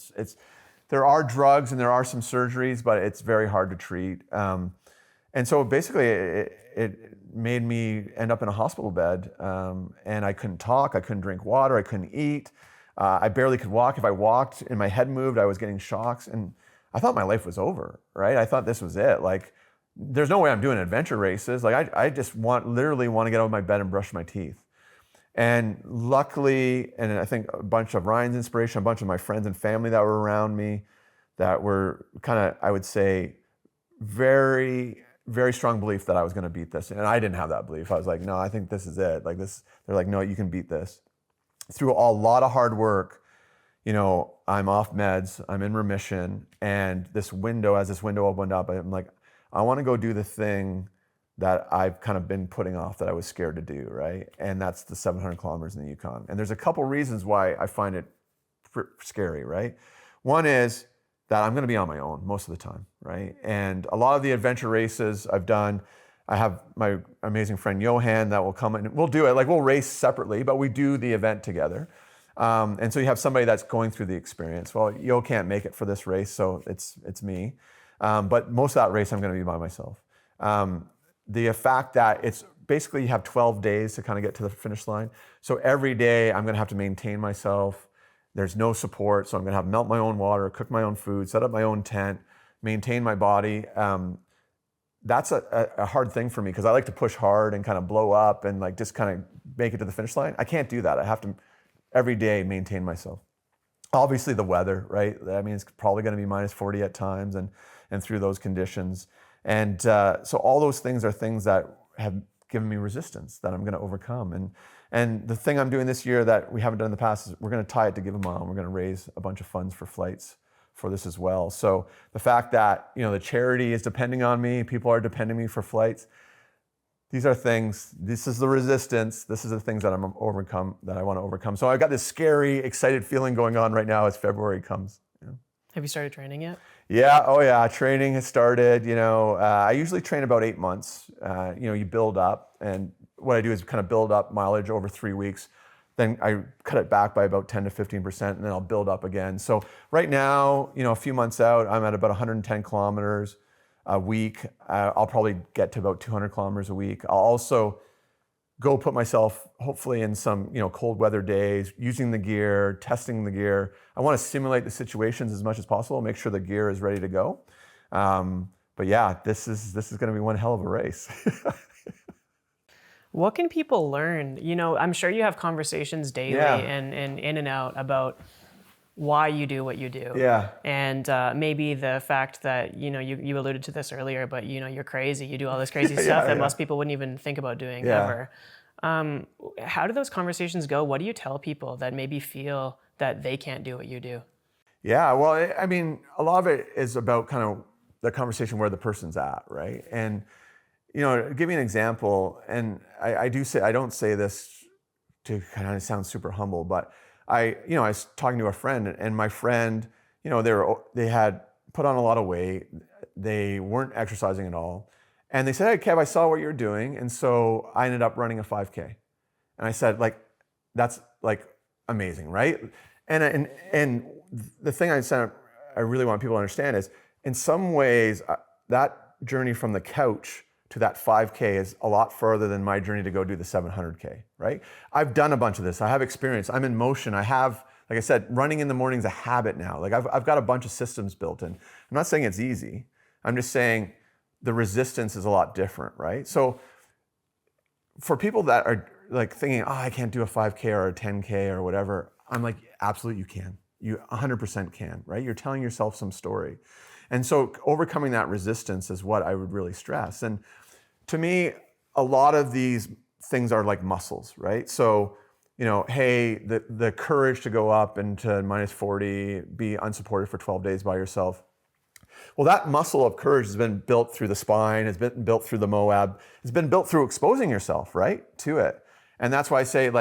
Speaker 2: there are drugs and there are some surgeries, but it's very hard to treat. And so basically, it made me end up in a hospital bed, and I couldn't talk, I couldn't drink water, I couldn't eat, I barely could walk. If I walked and my head moved, I was getting shocks, and I thought my life was over, right? I thought this was it. Like, there's no way I'm doing adventure races. Like, I just literally want to get out of my bed and brush my teeth. And luckily, and I think a bunch of Ryan's inspiration, a bunch of my friends and family that were around me that were kind of, I would say, very, very strong belief that I was going to beat this. And I didn't have that belief. I was like, no, I think this is it. Like this, they're like, no, you can beat this. Through a lot of hard work, I'm off meds, I'm in remission. And as this window opened up, I'm like, I want to go do the thing that I've kind of been putting off that I was scared to do, right? And that's the 700 kilometers in the Yukon. And there's a couple reasons why I find it scary, right? One is that I'm going to be on my own most of the time, right? And a lot of the adventure races I've done, I have my amazing friend Johan that will come and we'll do it. Like, we'll race separately, but we do the event together. And so you have somebody that's going through the experience. Well, Yo can't make it for this race, so it's me. But most of that race, I'm going to be by myself. The fact that it's basically you have 12 days to kind of get to the finish line. So every day I'm going to have to maintain myself. There's no support. So I'm going to have to melt my own water, cook my own food, set up my own tent, maintain my body. That's a hard thing for me because I like to push hard and kind of blow up and like just kind of make it to the finish line. I can't do that. I have to every day maintain myself. Obviously the weather, right? I mean, it's probably going to be minus 40 at times and through those conditions. And so all those things are things that have given me resistance that I'm going to overcome. And the thing I'm doing this year that we haven't done in the past is we're going to tie it to Give a Mile, and we're going to raise a bunch of funds for flights for this as well. So the fact that, the charity is depending on me, people are depending on me for flights, these are things, this is the resistance, this is the things that I want to overcome. So I've got this scary, excited feeling going on right now as February comes.
Speaker 1: Have you started training yet?
Speaker 2: Yeah, oh yeah, training has started. I usually train about 8 months. You build up, and what I do is kind of build up mileage over 3 weeks. Then I cut it back by about 10 to 15%, and then I'll build up again. So right now, a few months out, I'm at about 110 kilometers a week. I'll probably get to about 200 kilometers a week. I'll also go put myself, hopefully, in some cold weather days, using the gear, testing the gear. I want to simulate the situations as much as possible, make sure the gear is ready to go. But yeah, this is going to be one hell of a race.
Speaker 1: What can people learn? I'm sure you have conversations daily and in and out about why you do what you do.
Speaker 2: Yeah.
Speaker 1: And maybe the fact that, you alluded to this earlier, but you're crazy. You do all this crazy stuff that most people wouldn't even think about doing ever. How do those conversations go? What do you tell people that maybe feel that they can't do what you do?
Speaker 2: Yeah, well, a lot of it is about kind of the conversation where the person's at, right? And to give you an example, and I don't say this to kind of sound super humble, but I was talking to a friend, and my friend, they had put on a lot of weight, they weren't exercising at all, and they said, "Hey, Kev, I saw what you're doing," and so I ended up running a 5K, and I said, that's amazing, right? And the thing I really want people to understand is, in some ways, that journey from the couch to that 5K is a lot further than my journey to go do the 700K, right? I've done a bunch of this. I have experience. I'm in motion. I have, like I said, running in the morning is a habit now. I've got a bunch of systems built in. I'm not saying it's easy. I'm just saying the resistance is a lot different, right? So for people that are thinking, I can't do a 5K or a 10K or whatever, I'm like, absolutely you can. You 100% can, right? You're telling yourself some story. And so overcoming that resistance is what I would really stress. And to me, a lot of these things are like muscles, right? So, hey, the courage to go up into minus 40, be unsupported for 12 days by yourself. Well, that muscle of courage has been built through the spine, has been built through the Moab, has been built through exposing yourself, right, to it. And that's why I say,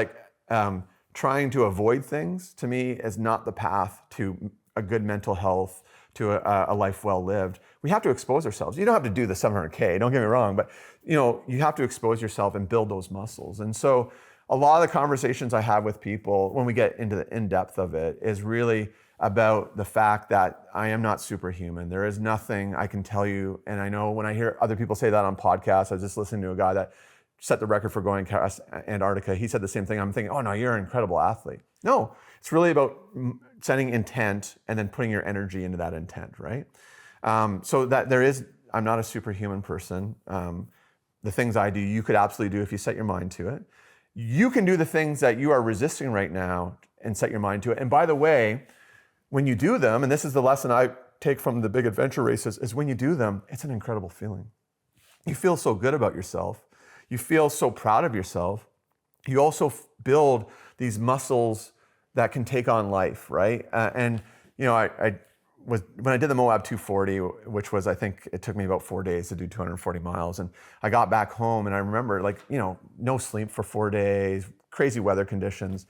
Speaker 2: trying to avoid things, to me, is not the path to a good mental health, to a life well lived. We have to expose ourselves. You don't have to do the 700K, don't get me wrong, but you have to expose yourself and build those muscles. And so a lot of the conversations I have with people when we get into the in-depth of it is really about the fact that I am not superhuman. There is nothing I can tell you. And I know when I hear other people say that on podcasts, I was just listening to a guy that set the record for going across Antarctica. He said the same thing. I'm thinking, oh no, you're an incredible athlete. No, it's really about setting intent and then putting your energy into that intent, right? So that I'm not a superhuman person. The things I do, you could absolutely do if you set your mind to it. You can do the things that you are resisting right now and set your mind to it. And by the way, when you do them, and this is the lesson I take from the big adventure races, is when you do them, it's an incredible feeling. You feel so good about yourself. You feel so proud of yourself. You also build these muscles that can take on life, right? When I did the Moab 240, which was, I think it took me about 4 days to do 240 miles. And I got back home and I remember no sleep for 4 days, crazy weather conditions.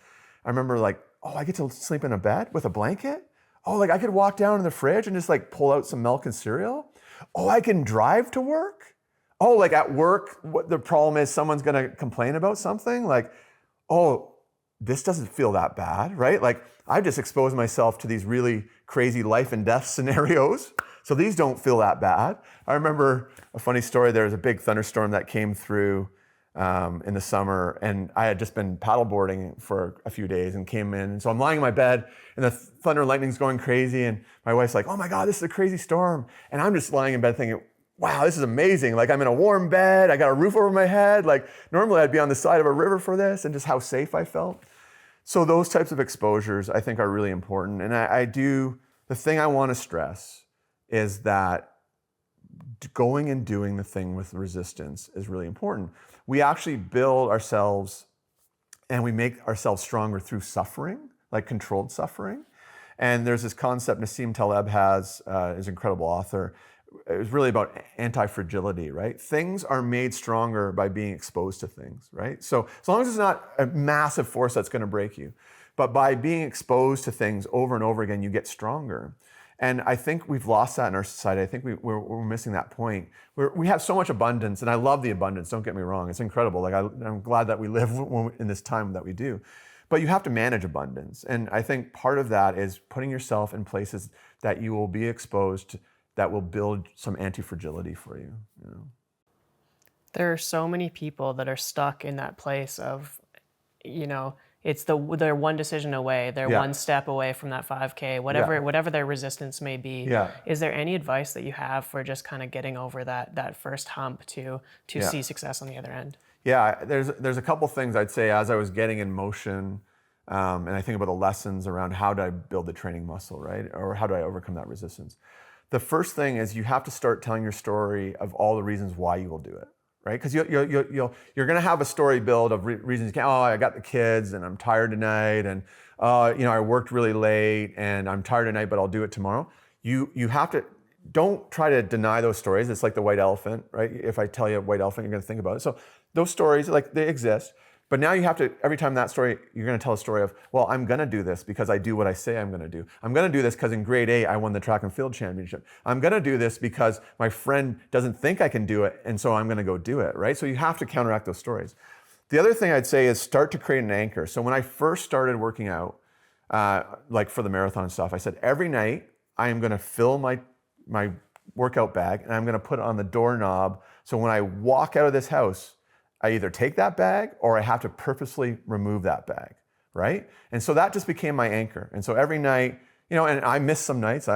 Speaker 2: I remember I get to sleep in a bed with a blanket? Oh, I could walk down in the fridge and just pull out some milk and cereal? Oh, I can drive to work? Oh, at work, what the problem is someone's gonna complain about something? This doesn't feel that bad, right? I've just exposed myself to these really crazy life and death scenarios. So these don't feel that bad. I remember a funny story. There was a big thunderstorm that came through in the summer, and I had just been paddleboarding for a few days and came in. And so I'm lying in my bed and the thunder and lightning's going crazy. And my wife's like, oh my God, this is a crazy storm. And I'm just lying in bed thinking, wow, this is amazing. I'm in a warm bed. I got a roof over my head. Normally I'd be on the side of a river for this, and just how safe I felt. So those types of exposures I think are really important. And the thing I want to stress is that going and doing the thing with resistance is really important. We actually build ourselves and we make ourselves stronger through suffering, like controlled suffering. And there's this concept Nassim Taleb has, is an incredible author. It was really about anti-fragility, right? Things are made stronger by being exposed to things, right? So as long as it's not a massive force that's going to break you, but by being exposed to things over and over again, you get stronger. And I think we've lost that in our society. I think we're missing that point. We have so much abundance, and I love the abundance, don't get me wrong. It's incredible. Like I'm glad that we live in this time that we do. But you have to manage abundance. And I think part of that is putting yourself in places that you will be exposed to, that will build some anti-fragility for you, you know?
Speaker 1: There are so many people that are stuck in that place of, it's they're one decision away, they're
Speaker 2: Yeah.
Speaker 1: one step away from that 5K, whatever their resistance may be.
Speaker 2: Yeah.
Speaker 1: Is there any advice that you have for just kind of getting over that first hump to see success on the other end?
Speaker 2: Yeah, there's a couple things I'd say as I was getting in motion, and I think about the lessons around how do I build the training muscle, right? Or how do I overcome that resistance? The first thing is you have to start telling your story of all the reasons why you will do it, right? Because you're going to have a story build of reasons you can't. Oh, I got the kids and I'm tired tonight, and I worked really late and I'm tired tonight, but I'll do it tomorrow. You have to. Don't try to deny those stories. It's like the white elephant, right? If I tell you a white elephant, you're going to think about it. So those stories, like they exist, but now you have to, every time that story, you're going to tell a story of, well, I'm going to do this because I do what I say I'm going to do. I'm going to do this because in grade 8, I won the track and field championship. I'm going to do this because my friend doesn't think I can do it, and so I'm going to go do it, right? So you have to counteract those stories. The other thing I'd say is start to create an anchor. So when I first started working out, like for the marathon stuff, I said every night I am going to fill my workout bag and I'm going to put it on the doorknob. So when I walk out of this house, I either take that bag or I have to purposely remove that bag, right? And so that just became my anchor. And so every night, and I miss some nights.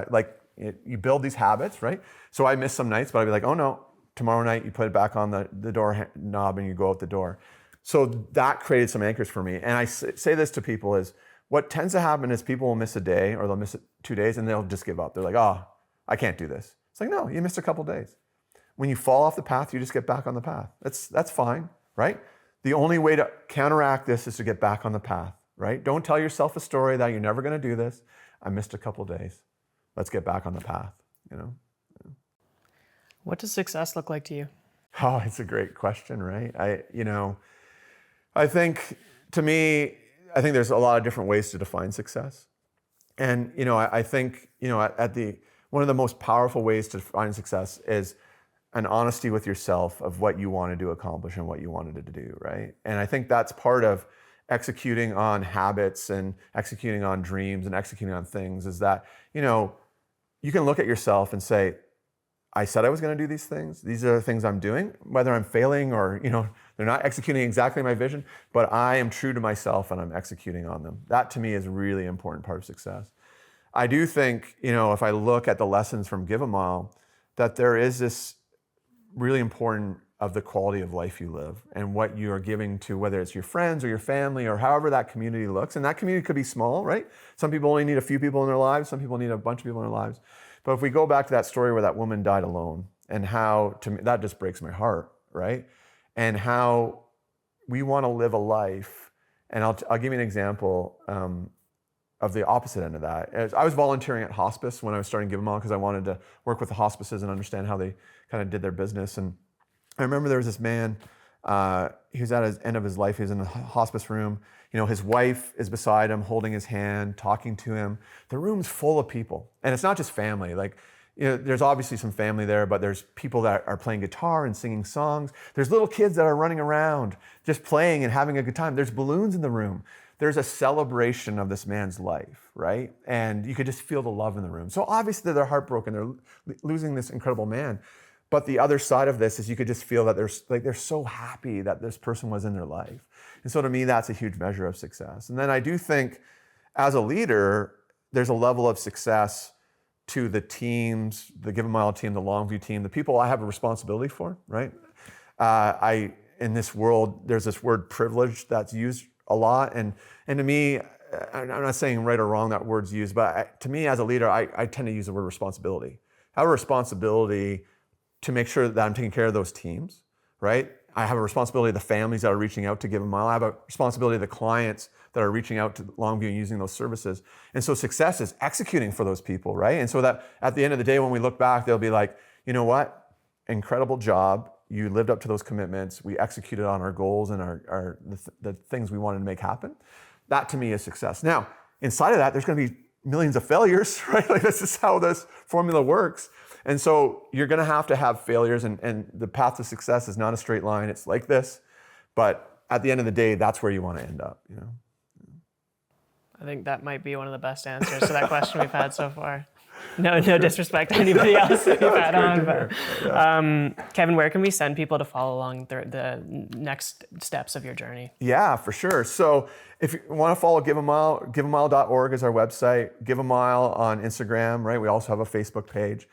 Speaker 2: You build these habits, right? So I miss some nights, but I'd be like, oh no, tomorrow night you put it back on the door knob and you go out the door. So that created some anchors for me. And I say this to people is what tends to happen is people will miss a day or they'll miss 2 days and they'll just give up. They're like, oh, I can't do this. It's like, no, you missed a couple days. When you fall off the path, you just get back on the path. That's fine, right? The only way to counteract this is to get back on the path, right? Don't tell yourself a story that you're never going to do this. I missed a couple days. Let's get back on the path,
Speaker 1: What does success look like to you?
Speaker 2: Oh, it's a great question, right? I think to me, there's a lot of different ways to define success. And, I think, one of the most powerful ways to define success is an honesty with yourself of what you wanted to accomplish and what you wanted to do, right? And I think that's part of executing on habits and executing on dreams and executing on things is that, you can look at yourself and say, I said I was going to do these things. These are the things I'm doing, whether I'm failing or, they're not executing exactly my vision, but I am true to myself and I'm executing on them. That to me is a really important part of success. I do think, if I look at the lessons from Give a Mile, that there is this really important of the quality of life you live and what you are giving to, whether it's your friends or your family or however that community looks. And that community could be small, right? Some people only need a few people in their lives. Some people need a bunch of people in their lives. But if we go back to that story where that woman died alone and how, to me, that just breaks my heart, right? And how we want to live a life. And I'll give you an example of the opposite end of that. I was volunteering at hospice when I was starting Give a Mile because I wanted to work with the hospices and understand how they kind of did their business. And I remember there was this man, he was at his end of his life. He was in the hospice room. His wife is beside him, holding his hand, talking to him. The room's full of people. And it's not just family. There's obviously some family there, but there's people that are playing guitar and singing songs. There's little kids that are running around, just playing and having a good time. There's balloons in the room. There's a celebration of this man's life, right? And you could just feel the love in the room. So obviously they're heartbroken. They're losing this incredible man. But the other side of this is you could just feel that they're so happy that this person was in their life. And so to me, that's a huge measure of success. And then I do think as a leader, there's a level of success to the teams, the Give a Mile team, the Longview team, the people I have a responsibility for, right? In this world, there's this word privilege that's used a lot. And to me, I'm not saying right or wrong that word's used, but to me as a leader, I tend to use the word responsibility. I have a responsibility to make sure that I'm taking care of those teams, right? I have a responsibility to the families that are reaching out to Give a Mile. I have a responsibility to the clients that are reaching out to Longview and using those services. And so success is executing for those people, right? And so that at the end of the day, when we look back, they'll be like, you know what? Incredible job. You lived up to those commitments. We executed on our goals and the things we wanted to make happen. That to me is success. Now, inside of that, there's going to be millions of failures, right? Like this is how this formula works. And so you're going to have failures, and the path to success is not a straight line. It's like this, but at the end of the day, that's where you want to end up, you know?
Speaker 1: I think that might be one of the best answers to that question we've had so far. No disrespect to anybody else that you've had on, but Kevin, where can we send people to follow along the next steps of your journey?
Speaker 2: Yeah, for sure. So if you want to follow Give a Mile, giveamile.org is our website. Give a Mile on Instagram, right? We also have a Facebook page.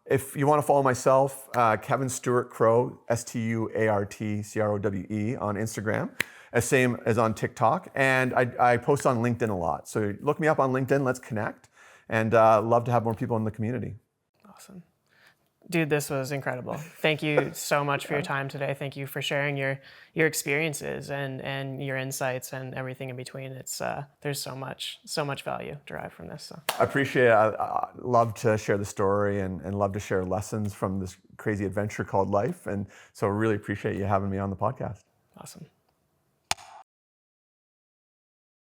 Speaker 2: If you want to follow myself, Kevin Stuart Crowe, STUARTCROWE on Instagram, same as on TikTok. And I post on LinkedIn a lot. So look me up on LinkedIn, let's connect. And love to have more people in the community.
Speaker 1: Awesome. Dude, this was incredible. Thank you so much for your time today. Thank you for sharing your experiences and your insights and everything in between. It's there's so much value derived from this. So.
Speaker 2: I appreciate it. I love to share the story and love to share lessons from this crazy adventure called life. And so really appreciate you having me on the podcast.
Speaker 1: Awesome.